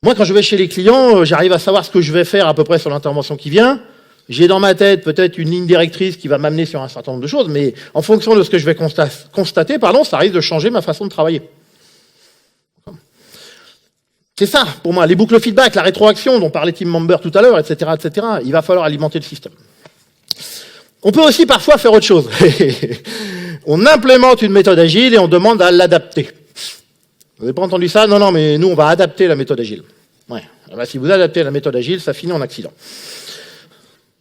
Moi, quand je vais chez les clients, j'arrive à savoir ce que je vais faire à peu près sur l'intervention qui vient. J'ai dans ma tête peut-être une ligne directrice qui va m'amener sur un certain nombre de choses, mais en fonction de ce que je vais constater, ça risque de changer ma façon de travailler. C'est ça, pour moi, les boucles feedback, la rétroaction dont parlait Team Member tout à l'heure, etc., etc. Il va falloir alimenter le système. On peut aussi parfois faire autre chose. On implémente une méthode agile et on demande à l'adapter. Vous n'avez pas entendu ça? Non, mais nous, on va adapter la méthode agile. Ouais. Alors, si vous adaptez la méthode agile, ça finit en accident.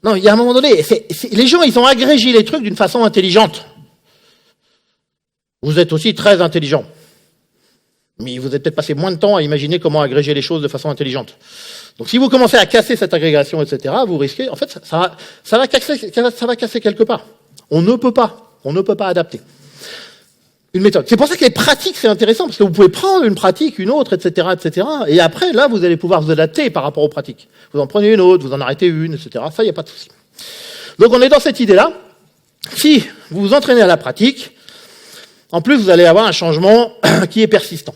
Non, il y a un moment donné, les gens, ils ont agrégé les trucs d'une façon intelligente. Vous êtes aussi très intelligent. Mais vous avez peut-être passé moins de temps à imaginer comment agréger les choses de façon intelligente. Donc si vous commencez à casser cette agrégation, etc., vous risquez, en fait, ça va casser quelque part. On ne peut pas adapter une méthode. C'est pour ça que les pratiques, c'est intéressant, parce que vous pouvez prendre une pratique, une autre, etc., etc., et après, là, vous allez pouvoir vous adapter par rapport aux pratiques. Vous en prenez une autre, vous en arrêtez une, etc., ça, il n'y a pas de souci. Donc on est dans cette idée-là. Si vous vous entraînez à la pratique, en plus, vous allez avoir un changement qui est persistant.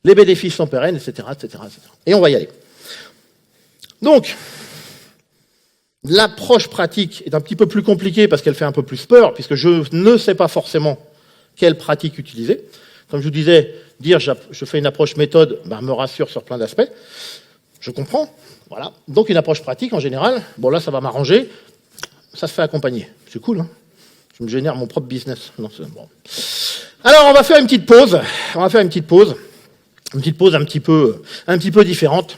Les bénéfices sont pérennes, etc., etc., etc. Et on va y aller. Donc, l'approche pratique est un petit peu plus compliquée parce qu'elle fait un peu plus peur, puisque je ne sais pas forcément quelle pratique utiliser. Comme je vous disais, dire je fais une approche méthode me rassure sur plein d'aspects. Je comprends. Voilà. Donc une approche pratique, en général, bon là ça va m'arranger, ça se fait accompagner. C'est cool, hein. Je me génère mon propre business. Non, bon. Alors on va faire une petite pause. Une petite pause un petit peu différente.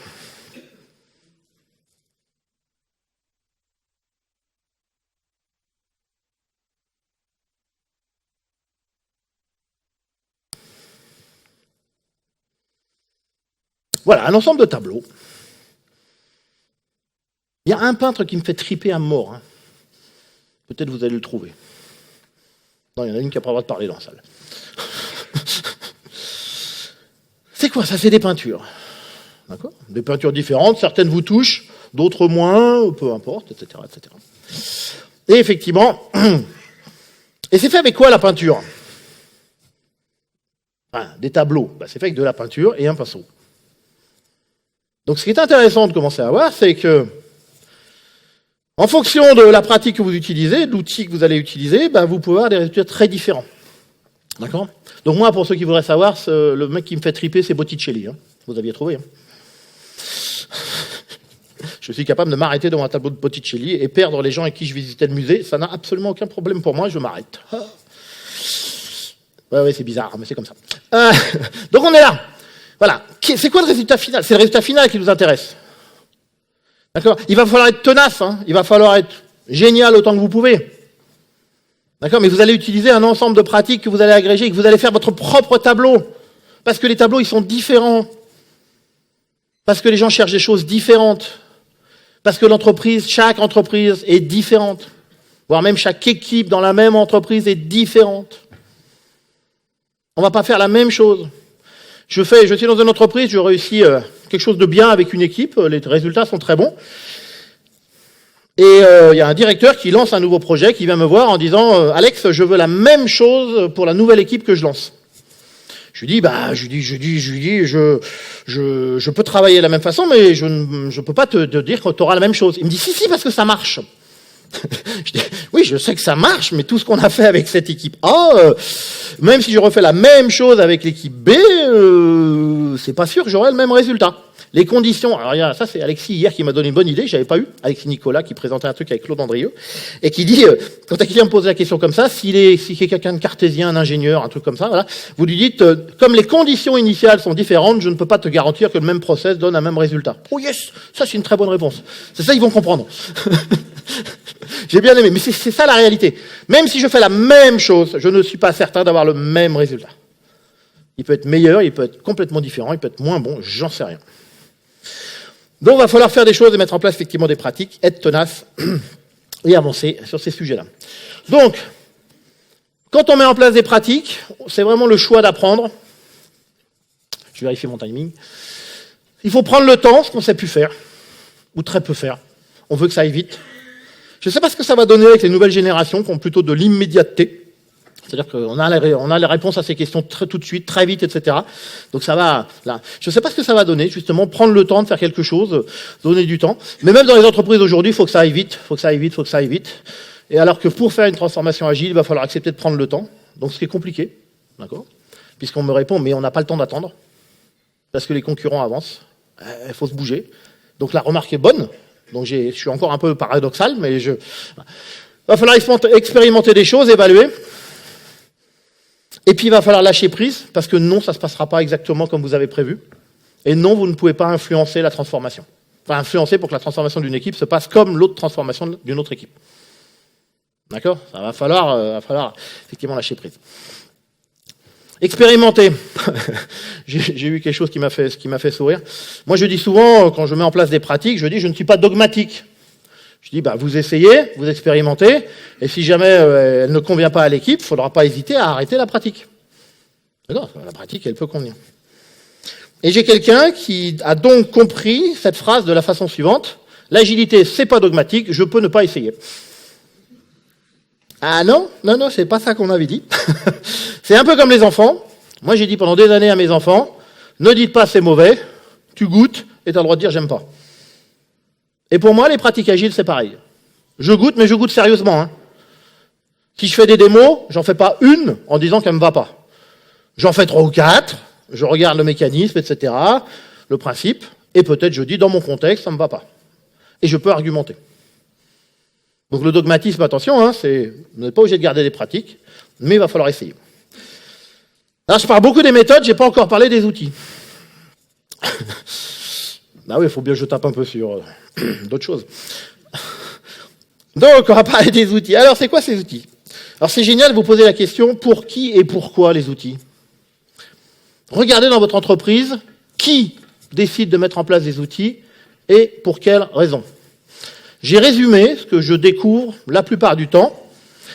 Voilà, un ensemble de tableaux. Il y a un peintre qui me fait triper à mort. Hein. Peut-être vous allez le trouver. Non, il y en a une qui n'a pas le droit de parler dans la salle. C'est quoi ça? C'est des peintures. D'accord? Des peintures différentes, certaines vous touchent, d'autres moins, peu importe, etc., etc. Et effectivement, et c'est fait avec quoi la peinture? Des tableaux. C'est fait avec de la peinture et un pinceau. Donc ce qui est intéressant de commencer à voir, c'est que En fonction de la pratique que vous utilisez, de l'outil que vous allez utiliser, vous pouvez avoir des résultats très différents. D'accord? Donc moi, pour ceux qui voudraient savoir, le mec qui me fait triper, c'est Botticelli. Hein. Vous aviez trouvé. Hein. Je suis capable de m'arrêter devant un tableau de Botticelli et perdre les gens avec qui je visitais le musée. Ça n'a absolument aucun problème pour moi, je m'arrête. Ouais, c'est bizarre, mais c'est comme ça. Donc on est là. Voilà. C'est quoi le résultat final? C'est le résultat final qui nous intéresse. D'accord? Il va falloir être tenace, hein. Il va falloir être génial autant que vous pouvez. D'accord? Mais vous allez utiliser un ensemble de pratiques que vous allez agréger et que vous allez faire votre propre tableau. Parce que les tableaux, ils sont différents. Parce que les gens cherchent des choses différentes. Parce que chaque entreprise est différente. Voire même chaque équipe dans la même entreprise est différente. On va pas faire la même chose. Je suis dans une entreprise, je réussis quelque chose de bien avec une équipe, les résultats sont très bons. Et il y a un directeur qui lance un nouveau projet, qui vient me voir en disant Alex, je veux la même chose pour la nouvelle équipe que je lance. Je lui dis, je peux travailler de la même façon, mais je peux pas te dire que tu auras la même chose. Il me dit, si, parce que ça marche. Je dis, oui, je sais que ça marche, mais tout ce qu'on a fait avec cette équipe A, même si je refais la même chose avec l'équipe B, c'est pas sûr que j'aurai le même résultat. Les conditions, alors ça c'est Alexis hier qui m'a donné une bonne idée, j'avais pas eu, Alexis Nicolas qui présentait un truc avec Claude Andrieux, et qui dit, quand quelqu'un me pose la question comme ça, si c'est quelqu'un de cartésien, un ingénieur, un truc comme ça, voilà, vous lui dites, comme les conditions initiales sont différentes, je ne peux pas te garantir que le même process donne un même résultat. Oh yes, ça c'est une très bonne réponse. C'est ça, ils vont comprendre. J'ai bien aimé, mais c'est ça la réalité. Même si je fais la même chose, je ne suis pas certain d'avoir le même résultat. Il peut être meilleur, il peut être complètement différent, il peut être moins bon, j'en sais rien. Donc il va falloir faire des choses et mettre en place effectivement des pratiques, être tenace et avancer sur ces sujets-là. Donc, quand on met en place des pratiques, c'est vraiment le choix d'apprendre. Je vérifie mon timing. Il faut prendre le temps, ce qu'on ne sait plus faire, ou très peu faire. On veut que ça aille vite. Je ne sais pas ce que ça va donner avec les nouvelles générations qui ont plutôt de l'immédiateté. C'est-à-dire qu'on a les réponses à ces questions tout de suite, très vite, etc. Donc ça va, là. Je ne sais pas ce que ça va donner, justement, prendre le temps de faire quelque chose, donner du temps. Mais même dans les entreprises aujourd'hui, il faut que ça aille vite, faut que ça aille vite. Et alors que pour faire une transformation agile, il va falloir accepter de prendre le temps. Donc ce qui est compliqué, d'accord? Puisqu'on me répond, mais on n'a pas le temps d'attendre. Parce que les concurrents avancent. Il faut se bouger. Donc la remarque est bonne. Donc je suis encore un peu paradoxal, mais il va falloir expérimenter des choses, évaluer. Et puis il va falloir lâcher prise, parce que non, ça ne se passera pas exactement comme vous avez prévu. Et non, vous ne pouvez pas influencer la transformation. Enfin, influencer pour que la transformation d'une équipe se passe comme l'autre transformation d'une autre équipe. D'accord? Ça va falloir effectivement lâcher prise. Expérimenter. J'ai eu quelque chose qui m'a fait sourire. Moi, je dis souvent, quand je mets en place des pratiques, je dis, je ne suis pas dogmatique. Je dis, vous essayez, vous expérimentez, et si jamais elle ne convient pas à l'équipe, il ne faudra pas hésiter à arrêter la pratique. D'accord? La pratique, elle peut convenir. Et j'ai quelqu'un qui a donc compris cette phrase de la façon suivante. L'agilité, c'est pas dogmatique, je peux ne pas essayer. Ah non, c'est pas ça qu'on avait dit. C'est un peu comme les enfants. Moi, j'ai dit pendant des années à mes enfants, ne dites pas c'est mauvais, tu goûtes, et tu as le droit de dire j'aime pas. Et pour moi, les pratiques agiles, c'est pareil. Je goûte, mais je goûte sérieusement. Hein. Si je fais des démos, j'en fais pas une en disant qu'elle me va pas. J'en fais 3 ou 4, je regarde le mécanisme, etc., le principe, et peut-être je dis dans mon contexte, ça me va pas. Et je peux argumenter. Donc le dogmatisme, attention, hein, vous n'êtes pas obligé de garder des pratiques, mais il va falloir essayer. Alors je parle beaucoup des méthodes, j'ai pas encore parlé des outils. Ah oui, il faut bien que je tape un peu sur d'autres choses. Donc on va parler des outils. Alors c'est quoi ces outils? Alors c'est génial de vous poser la question, pour qui et pourquoi les outils? Regardez dans votre entreprise, qui décide de mettre en place des outils et pour quelles raisons. J'ai résumé ce que je découvre la plupart du temps.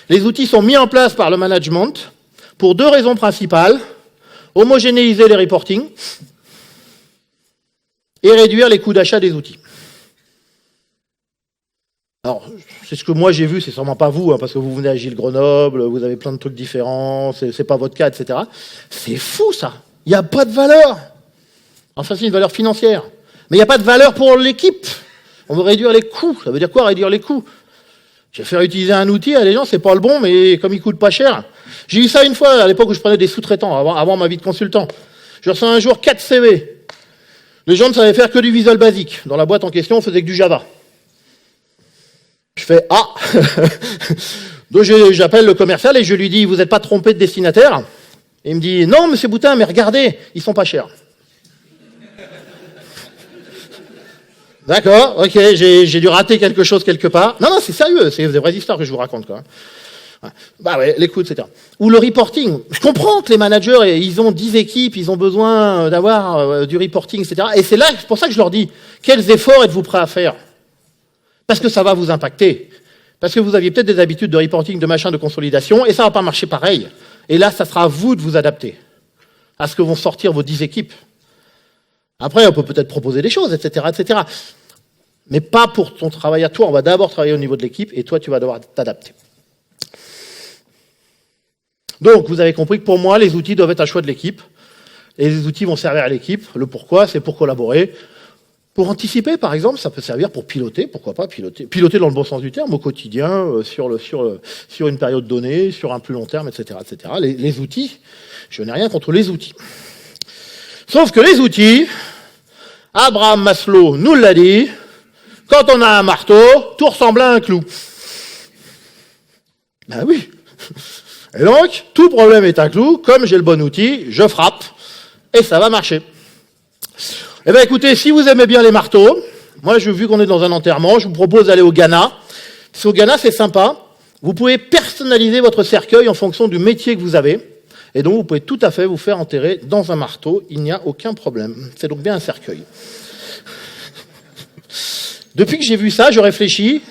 Les outils sont mis en place par le management pour 2 raisons principales. Homogénéiser les reportings et réduire les coûts d'achat des outils. Alors, c'est ce que moi j'ai vu, c'est sûrement pas vous, hein, parce que vous venez à Agile Grenoble, vous avez plein de trucs différents, c'est pas votre cas, etc. C'est fou ça. Il n'y a pas de valeur. Enfin, c'est une valeur financière. Mais il n'y a pas de valeur pour l'équipe. On veut réduire les coûts. Ça veut dire quoi, réduire les coûts? Je vais faire utiliser un outil à des gens, c'est pas le bon, mais comme il coûte pas cher. J'ai eu ça une fois, à l'époque où je prenais des sous-traitants, avant ma vie de consultant. Je reçois un jour 4 CV. Les gens ne savaient faire que du Visual Basic. Dans la boîte en question, on faisait que du Java. Je fais ah. Donc j'appelle le commercial et je lui dis, vous n'êtes pas trompé de destinataire? Et il me dit, non, monsieur Boutin, mais regardez, ils sont pas chers. D'accord, ok, j'ai dû rater quelque chose quelque part. Non, c'est sérieux, c'est des vraies histoires que je vous raconte, quoi. Ouais. Bah ouais, les coûts, etc. Ou le reporting. Je comprends que les managers, ils ont 10 équipes, ils ont besoin d'avoir du reporting, etc. Et c'est pour ça que je leur dis, quels efforts êtes-vous prêts à faire? Parce que ça va vous impacter. Parce que vous aviez peut-être des habitudes de reporting, de machin, de consolidation, et ça va pas marcher pareil. Et là, ça sera à vous de vous adapter à ce que vont sortir vos 10 équipes. Après, on peut peut-être proposer des choses, etc., etc. Mais pas pour ton travail à toi. On va d'abord travailler au niveau de l'équipe, et toi, tu vas devoir t'adapter. Donc, vous avez compris que pour moi, les outils doivent être un choix de l'équipe. Et les outils vont servir à l'équipe. Le pourquoi, c'est pour collaborer. Pour anticiper, par exemple, ça peut servir pour piloter. Pourquoi pas piloter? Piloter dans le bon sens du terme, au quotidien, sur une période donnée, sur un plus long terme, etc., etc. Les outils, je n'ai rien contre les outils. Sauf que les outils, Abraham Maslow nous l'a dit, quand on a un marteau, tout ressemble à un clou. Ben oui. Et donc, tout problème est un clou. Comme j'ai le bon outil, je frappe et ça va marcher. Eh bien, écoutez, si vous aimez bien les marteaux, moi, vu qu'on est dans un enterrement, je vous propose d'aller au Ghana. Parce qu'au Ghana, c'est sympa. Vous pouvez personnaliser votre cercueil en fonction du métier que vous avez. Et donc, vous pouvez tout à fait vous faire enterrer dans un marteau. Il n'y a aucun problème. C'est donc bien un cercueil. Depuis que j'ai vu ça, je réfléchis.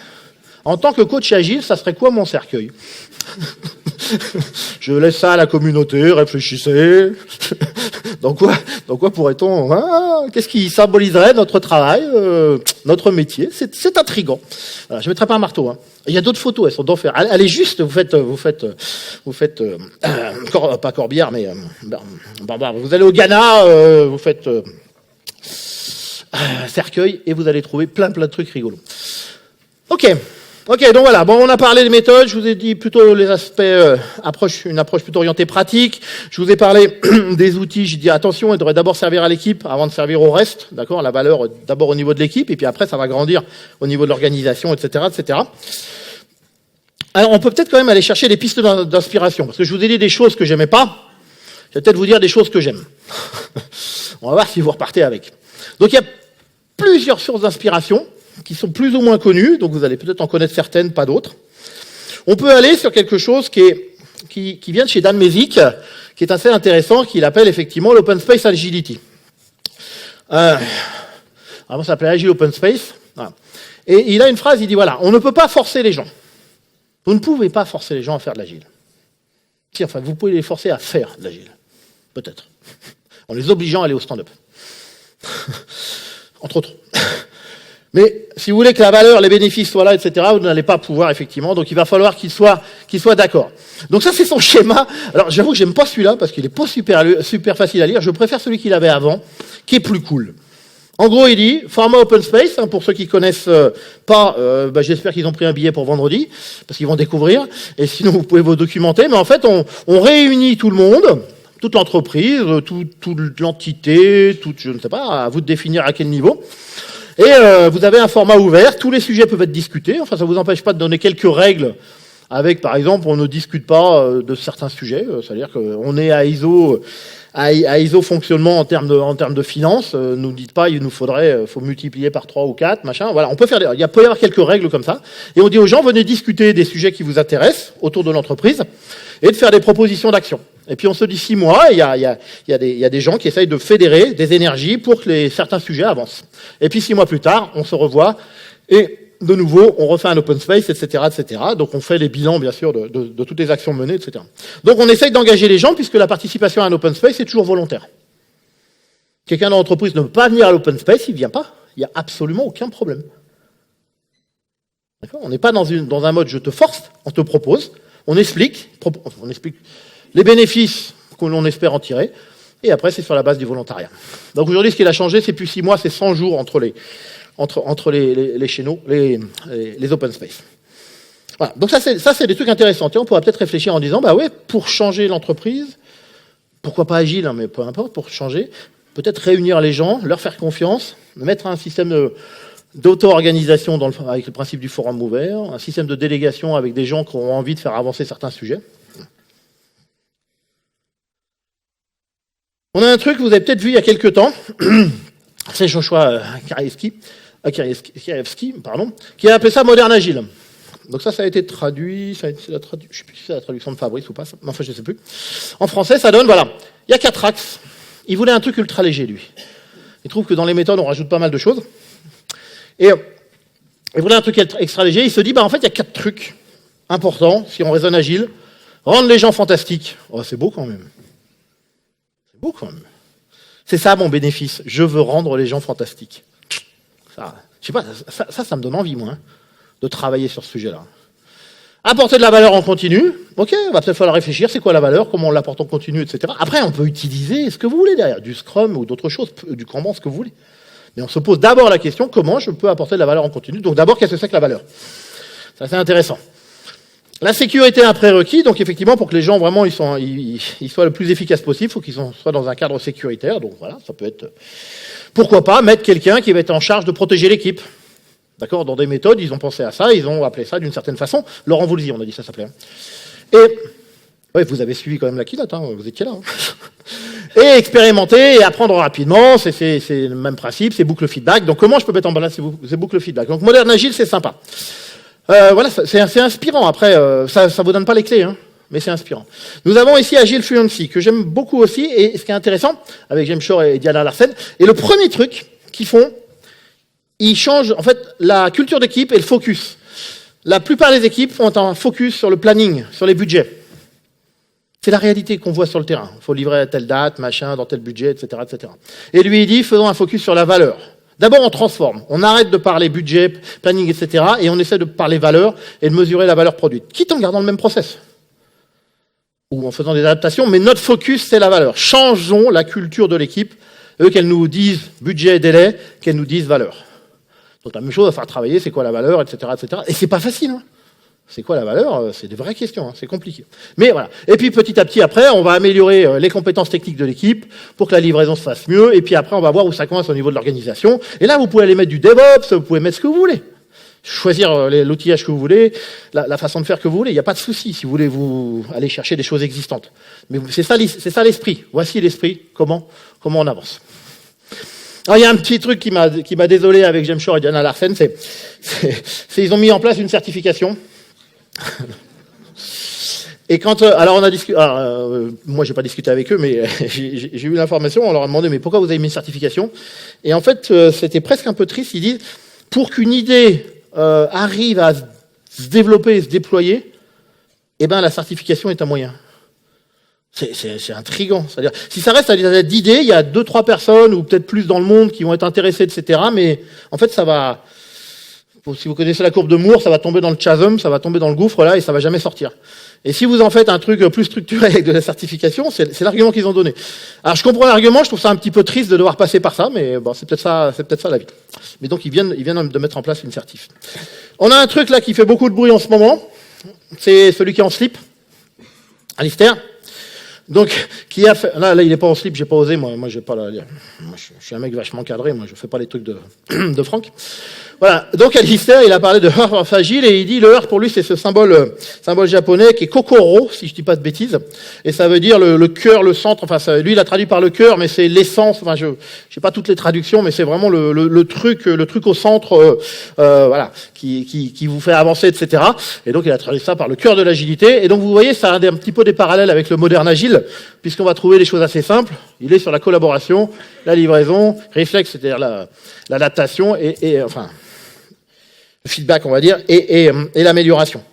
En tant que coach agile, ça serait quoi mon cercueil? Je laisse ça à la communauté, réfléchissez. Dans quoi pourrait-on... qu'est-ce qui symboliserait notre travail, notre métier? C'est intriguant. Voilà, je ne mettrai pas un marteau. Hein. Il y a d'autres photos, elles sont d'enfer. Allez juste, vous faites pas Corbière, mais vous allez au Ghana, vous faites cercueil et vous allez trouver plein de trucs rigolos. Ok, donc voilà, bon, on a parlé des méthodes, je vous ai dit plutôt les aspects, une approche plutôt orientée pratique, je vous ai parlé des outils, j'ai dit attention, ils devraient d'abord servir à l'équipe avant de servir au reste, d'accord, la valeur d'abord au niveau de l'équipe, et puis après ça va grandir au niveau de l'organisation, etc., etc. Alors on peut peut-être quand même aller chercher des pistes d'inspiration, parce que je vous ai dit des choses que j'aimais pas, je vais peut-être vous dire des choses que j'aime. On va voir si vous repartez avec. Donc il y a plusieurs sources d'inspiration, qui sont plus ou moins connues, donc vous allez peut-être en connaître certaines, pas d'autres. On peut aller sur quelque chose qui vient de chez Dan Mesic, qui est assez intéressant, qu'il appelle effectivement l'Open Space Agility. Avant, ça s'appelait Agile Open Space. Voilà. Et il a une phrase, il dit, voilà, on ne peut pas forcer les gens. Vous ne pouvez pas forcer les gens à faire de l'agile. Si, enfin, vous pouvez les forcer à faire de l'agile. Peut-être. En les obligeant à aller au stand-up. Entre autres. Mais si vous voulez que la valeur, les bénéfices soient là, etc., vous n'allez pas pouvoir, effectivement. Donc, il va falloir qu'il soit d'accord. Donc, ça, c'est son schéma. Alors, j'avoue que j'aime pas celui-là parce qu'il est pas super facile à lire. Je préfère celui qu'il avait avant, qui est plus cool. En gros, il dit, format open space, hein, pour ceux qui connaissent pas, j'espère qu'ils ont pris un billet pour vendredi, parce qu'ils vont découvrir. Et sinon, vous pouvez vous documenter. Mais en fait, on réunit tout le monde, toute l'entreprise, toute l'entité, je ne sais pas, à vous de définir à quel niveau. Et vous avez un format ouvert, tous les sujets peuvent être discutés, enfin ça ne vous empêche pas de donner quelques règles avec, par exemple, on ne discute pas de certains sujets, c'est-à-dire qu'on est à ISO fonctionnement en termes de finances, nous dites pas il nous faut multiplier par 3 ou 4, machin, voilà, on peut faire il peut y avoir quelques règles comme ça, et on dit aux gens, venez discuter des sujets qui vous intéressent autour de l'entreprise, et de faire des propositions d'action. Et puis on se dit 6 mois, il y a des gens qui essayent de fédérer des énergies pour que certains sujets avancent. Et puis 6 mois plus tard, on se revoit, et de nouveau, on refait un open space, etc., etc. Donc on fait les bilans, bien sûr, de toutes les actions menées, etc. Donc on essaye d'engager les gens, puisque la participation à un open space est toujours volontaire. Quelqu'un dans l'entreprise ne peut pas venir à l'open space, il ne vient pas. Il n'y a absolument aucun problème. D'accord ? On n'est pas dans un mode je te force, on te propose, on explique les bénéfices que l'on espère en tirer, et après c'est sur la base du volontariat. Donc aujourd'hui, ce qu'il a changé, c'est plus 6 mois, c'est 100 jours entre entre les chaînons, les open space. Voilà. Donc ça c'est des trucs intéressants. Tiens, on pourrait peut-être réfléchir en disant, bah ouais, pour changer l'entreprise, pourquoi pas agile, hein, mais peu importe, pour changer, peut-être réunir les gens, leur faire confiance, mettre un système d'auto-organisation avec le principe du forum ouvert, un système de délégation avec des gens qui ont envie de faire avancer certains sujets. On a un truc que vous avez peut-être vu il y a quelques temps, c'est Joshua Karievsky, qui a appelé ça moderne agile. Donc ça a été traduit, je ne sais plus si c'est la traduction de Fabrice ou pas, enfin je ne sais plus. En français, ça donne, voilà, il y a 4 axes. Il voulait un truc ultra léger, lui. Il trouve que dans les méthodes, on rajoute pas mal de choses. Et il voulait un truc extra léger. Il se dit, bah en fait, il y a 4 trucs importants, si on raisonne agile. Rendre les gens fantastiques. Oh, c'est beau quand même. C'est beau quand même. C'est ça mon bénéfice. Je veux rendre les gens fantastiques. Ça, je sais pas, ça me donne envie, moi, hein, de travailler sur ce sujet-là. Apporter de la valeur en continu. Ok, on va peut-être falloir réfléchir. C'est quoi la valeur? Comment on l'apporte en continu, etc. Après, on peut utiliser ce que vous voulez derrière. Du Scrum ou d'autres choses, du Kanban, ce que vous voulez. Mais on se pose d'abord la question, comment je peux apporter de la valeur en continu? Donc d'abord, qu'est-ce que c'est que la valeur? C'est assez intéressant. La sécurité est un prérequis, donc effectivement, pour que les gens vraiment ils soient le plus efficaces possible, il faut qu'ils soient dans un cadre sécuritaire. Donc voilà, ça peut être, pourquoi pas, mettre quelqu'un qui va être en charge de protéger l'équipe. D'accord? Dans des méthodes, ils ont pensé à ça, ils ont appelé ça d'une certaine façon. Laurent Voulzy, on a dit ça s'appelait. Et, ouais, vous avez suivi quand même la keynote, hein, vous étiez là. Hein. Et expérimenter et apprendre rapidement, c'est le même principe, c'est boucle feedback. Donc comment je peux mettre en balance ces boucles feedback? Donc moderne agile, c'est sympa. Voilà, c'est inspirant. Après, ça vous donne pas les clés, hein, mais c'est inspirant. Nous avons ici Agile Fluency, que j'aime beaucoup aussi, et ce qui est intéressant, avec James Shore et Diana Larsen, et le premier truc qu'ils font, ils changent en fait la culture d'équipe et le focus. La plupart des équipes font un focus sur le planning, sur les budgets. C'est la réalité qu'on voit sur le terrain. Il faut livrer à telle date, machin, dans tel budget, etc., etc. Et lui, il dit, faisons un focus sur la valeur. D'abord, on transforme. On arrête de parler budget, planning, etc. Et on essaie de parler valeur et de mesurer la valeur produite. Quitte en gardant le même process. Ou en faisant des adaptations, mais notre focus, c'est la valeur. Changeons la culture de l'équipe. Eux, qu'elles nous disent budget et délai, qu'elles nous disent valeur. Donc la même chose à faire travailler, c'est quoi la valeur, etc., etc. Et c'est pas facile, hein. C'est quoi la valeur? C'est des vraies questions, hein, c'est compliqué. Mais voilà. Et puis petit à petit, après, on va améliorer les compétences techniques de l'équipe pour que la livraison se fasse mieux. Et puis après, on va voir où ça coince au niveau de l'organisation. Et là, vous pouvez aller mettre du DevOps, vous pouvez mettre ce que vous voulez. Choisir l'outillage que vous voulez, la façon de faire que vous voulez. Il n'y a pas de souci si vous voulez vous aller chercher des choses existantes. Mais c'est ça l'esprit. Voici l'esprit. Comment on avance. Alors, il y a un petit truc qui m'a désolé avec James Shore et Diana Larsen, c'est ils ont mis en place une certification. Et quand alors on a discuté, moi j'ai pas discuté avec eux, mais j'ai eu l'information. On leur a demandé mais pourquoi vous avez mis une certification? Et en fait c'était presque un peu triste. Ils disent pour qu'une idée arrive à se développer et se déployer, eh ben la certification est un moyen. C'est intriguant. C'est-à-dire si ça reste à l'état d'idée, il y a 2-3 personnes ou peut-être plus dans le monde qui vont être intéressées, etc. Mais en fait ça va. Si vous connaissez la courbe de Moore, ça va tomber dans le chasm, ça va tomber dans le gouffre là et ça va jamais sortir. Et si vous en faites un truc plus structuré avec de la certification, c'est l'argument qu'ils ont donné. Alors je comprends l'argument, je trouve ça un petit peu triste de devoir passer par ça, mais bon, c'est peut-être ça la vie. Mais donc ils viennent de mettre en place une certif. On a un truc là qui fait beaucoup de bruit en ce moment, c'est celui qui est en slip, Alistair. Donc, qui a fait, là, il est pas en slip, j'ai pas osé, moi, je suis un mec vachement cadré, moi, je fais pas les trucs de Franck. Voilà. Donc, Alistair, il a parlé de Heart of Agile et il dit, le Heart, pour lui, c'est ce symbole japonais qui est Kokoro, si je dis pas de bêtises. Et ça veut dire le cœur, le centre, enfin, lui, il a traduit par le cœur, mais c'est l'essence, enfin, je sais pas toutes les traductions, mais c'est vraiment le truc au centre, voilà, qui vous fait avancer, etc. Et donc, il a traduit ça par le cœur de l'agilité. Et donc, vous voyez, ça a un petit peu des parallèles avec le moderne agile, puisqu'on va trouver des choses assez simples. Il est sur la collaboration, la livraison, réflexe, c'est-à-dire l'adaptation et enfin, le feedback, on va dire, et l'amélioration.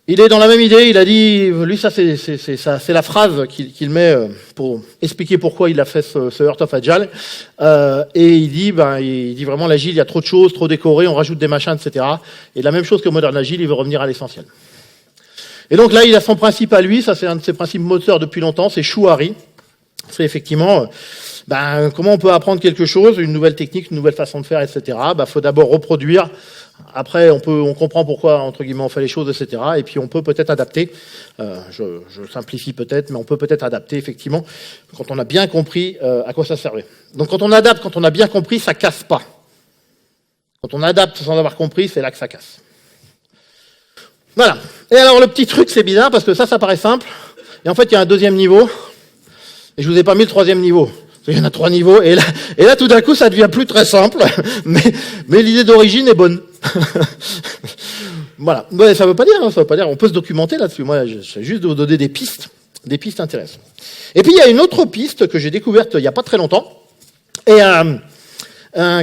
Il est dans la même idée, il a dit, lui, ça, c'est la phrase qu'il met pour expliquer pourquoi il a fait ce Heart of Agile. Et il dit vraiment, l'agile, il y a trop de choses, trop décoré, on rajoute des machins, etc. Et la même chose que moderne agile, il veut revenir à l'essentiel. Et donc là, il a son principe à lui, ça c'est un de ses principes moteurs depuis longtemps, c'est Shuari. c'est effectivement comment on peut apprendre quelque chose, une nouvelle technique, une nouvelle façon de faire, etc. Faut d'abord reproduire. Après, on comprend pourquoi, entre guillemets, on fait les choses, etc. Et puis, on peut peut-être adapter. Je simplifie peut-être, mais on peut peut-être adapter, effectivement, quand on a bien compris à quoi ça servait. Donc, quand on adapte, quand on a bien compris, ça casse pas. Quand on adapte sans avoir compris, c'est là que ça casse. Voilà. Et alors, le petit truc, c'est bizarre, parce que ça paraît simple. Et en fait, il y a un deuxième niveau. Et je vous ai pas mis le troisième niveau. Il y en a 3 niveaux. Et là, tout d'un coup, ça devient plus très simple. Mais l'idée d'origine est bonne. Voilà. Ouais, ça veut pas dire. On peut se documenter là-dessus. Moi, j'essaie juste de vous donner des pistes intéressantes. Et puis, il y a une autre piste que j'ai découverte il y a pas très longtemps. Et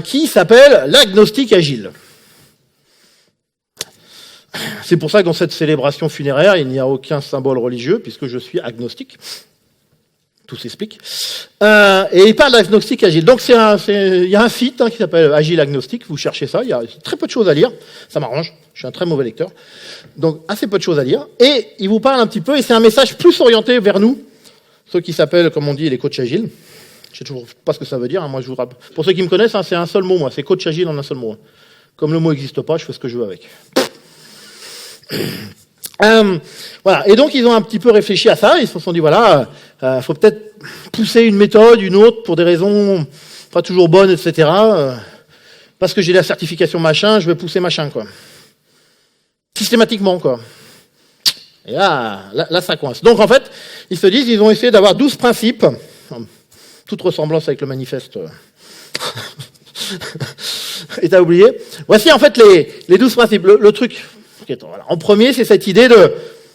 qui s'appelle l'agnostic agile. C'est pour ça que dans cette célébration funéraire, il n'y a aucun symbole religieux, puisque je suis agnostique. Tout s'explique. Et il parle d'agnostic agile. Donc il y a un site qui s'appelle Agile Agnostic. Vous cherchez ça. Il y a très peu de choses à lire. Ça m'arrange. Je suis un très mauvais lecteur. Donc assez peu de choses à lire. Et il vous parle un petit peu. Et c'est un message plus orienté vers nous, ceux qui s'appellent, comme on dit, les coachs agiles. Je sais toujours pas ce que ça veut dire. Moi, je vous rappelle. Pour ceux qui me connaissent, c'est un seul mot. Moi, c'est coach agile en un seul mot. Comme le mot n'existe pas, je fais ce que je veux avec. Voilà. Et donc, ils ont un petit peu réfléchi à ça. Ils se sont dit, voilà, faut peut-être pousser une méthode, une autre, pour des raisons pas toujours bonnes, etc. Parce que j'ai la certification machin, je vais pousser machin, quoi. Systématiquement, quoi. Et là, ça coince. Donc, en fait, ils se disent, ils ont essayé d'avoir 12 principes. Toute ressemblance avec le manifeste est à oublier. Voici, en fait, les 12 principes. Le truc. Voilà. En premier, c'est cette idée de,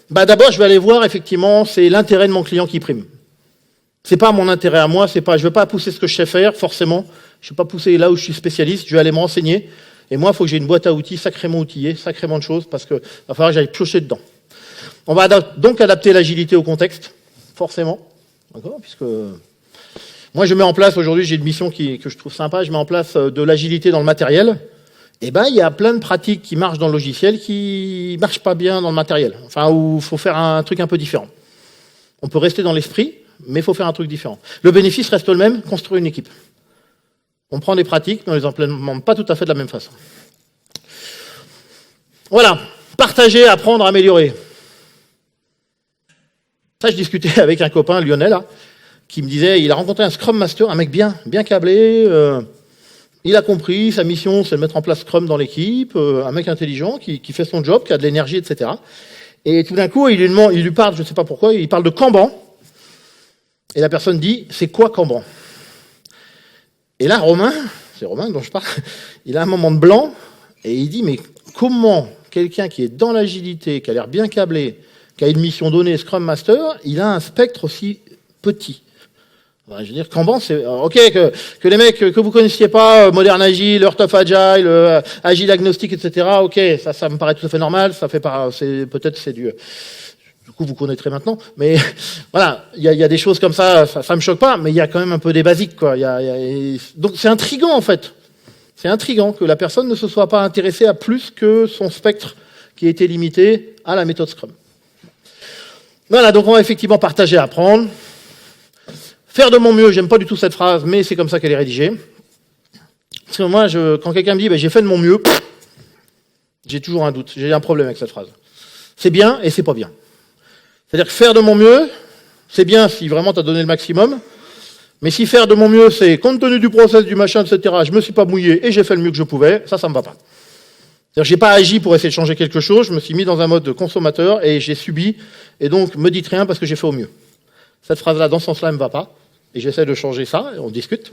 d'abord, je vais aller voir, effectivement, c'est l'intérêt de mon client qui prime. C'est pas mon intérêt à moi, je vais pas pousser ce que je sais faire, forcément. Je vais pas pousser là où je suis spécialiste, je vais aller me renseigner. Et moi, il faut que j'ai une boîte à outils sacrément outillée, sacrément de choses, parce que va falloir que j'aille piocher dedans. On va donc adapter l'agilité au contexte, forcément. D'accord? Puisque, moi, je mets en place, aujourd'hui, j'ai une mission que je trouve sympa, je mets en place de l'agilité dans le matériel. Eh il y a plein de pratiques qui marchent dans le logiciel qui marchent pas bien dans le matériel. Enfin, où il faut faire un truc un peu différent. On peut rester dans l'esprit, mais il faut faire un truc différent. Le bénéfice reste le même, construire une équipe. On prend des pratiques, mais on les implémente pas tout à fait de la même façon. Voilà. Partager, apprendre, améliorer. Ça, je discutais avec un copain, Lionel, là, qui me disait, il a rencontré un Scrum Master, un mec bien câblé, il a compris, sa mission, c'est de mettre en place Scrum dans l'équipe, un mec intelligent qui fait son job, qui a de l'énergie, etc. Et tout d'un coup, il lui parle, je ne sais pas pourquoi, il parle de Kanban. Et la personne dit, c'est quoi Kanban? Et là, c'est Romain dont je parle, il a un moment de blanc, et il dit, mais comment quelqu'un qui est dans l'agilité, qui a l'air bien câblé, qui a une mission donnée, Scrum Master, il a un spectre aussi petit? Je veux dire, Kanban, c'est ok que les mecs que vous connaissiez pas, Modern Agile, Earth of Agile, Agile Agnostic, etc. Ok, ça me paraît tout à fait normal. Ça fait pas, c'est du coup vous connaîtrez maintenant. Mais voilà, il y a des choses comme ça me choque pas, mais il y a quand même un peu des basiques, quoi. Donc c'est intriguant en fait. C'est intriguant que la personne ne se soit pas intéressée à plus que son spectre qui était limité à la méthode Scrum. Voilà, donc on va effectivement partager, apprendre. Faire de mon mieux, j'aime pas du tout cette phrase, mais c'est comme ça qu'elle est rédigée. Parce que moi, quand quelqu'un me dit j'ai fait de mon mieux, j'ai toujours un doute, j'ai un problème avec cette phrase. C'est bien et c'est pas bien. C'est-à-dire que faire de mon mieux, c'est bien si vraiment tu as donné le maximum, mais si faire de mon mieux, c'est compte tenu du process, du machin, etc., je me suis pas mouillé et j'ai fait le mieux que je pouvais, ça me va pas. C'est-à-dire que j'ai pas agi pour essayer de changer quelque chose, je me suis mis dans un mode de consommateur et j'ai subi, et donc me dites rien parce que j'ai fait au mieux. Cette phrase-là, dans ce sens-là, elle me va pas. Et j'essaie de changer ça, et on discute.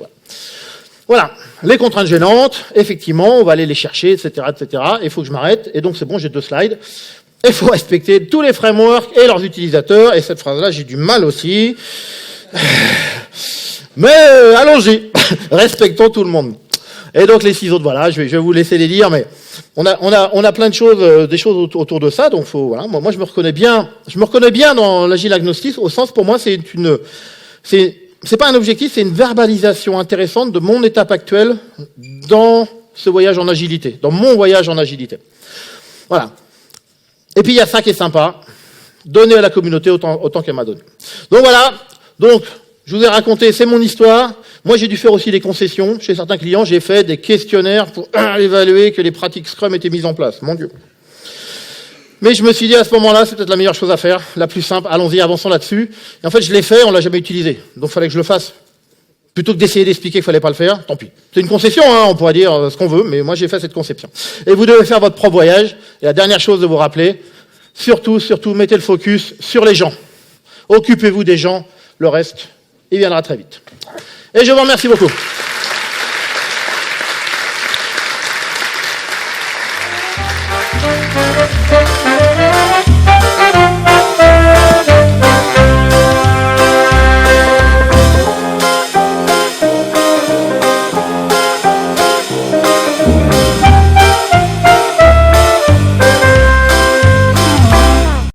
Voilà. Les contraintes gênantes, effectivement, on va aller les chercher, etc., etc. Il faut que je m'arrête. Et donc, c'est bon, j'ai 2 slides. Il faut respecter tous les frameworks et leurs utilisateurs. Et cette phrase-là, j'ai du mal aussi. Mais allons-y. Respectons tout le monde. Et donc, les 6 autres, voilà, je vais vous laisser les lire, mais on a plein de choses, des choses autour de ça. Donc, voilà. Moi, je me reconnais bien dans l'agile agnostique, au sens, pour moi, c'est pas un objectif, c'est une verbalisation intéressante de mon étape actuelle dans ce voyage en agilité, dans mon voyage en agilité. Voilà. Et puis il y a ça qui est sympa, donner à la communauté autant qu'elle m'a donné. Donc voilà. Donc Je vous ai raconté, c'est mon histoire. Moi, j'ai dû faire aussi des concessions. Chez certains clients, j'ai fait des questionnaires pour évaluer que les pratiques Scrum étaient mises en place. Mon Dieu. Mais je me suis dit, à ce moment-là, c'est peut-être la meilleure chose à faire, la plus simple. Allons-y, avançons là-dessus. Et en fait, je l'ai fait, on l'a jamais utilisé. Donc, il fallait que je le fasse. Plutôt que d'essayer d'expliquer qu'il fallait pas le faire, tant pis. C'est une concession, hein, on pourrait dire ce qu'on veut, mais moi, j'ai fait cette conception. Et vous devez faire votre propre voyage. Et la dernière chose de vous rappeler, surtout, mettez le focus sur les gens. Occupez-vous des gens, le reste, il viendra très vite. Et je vous remercie beaucoup.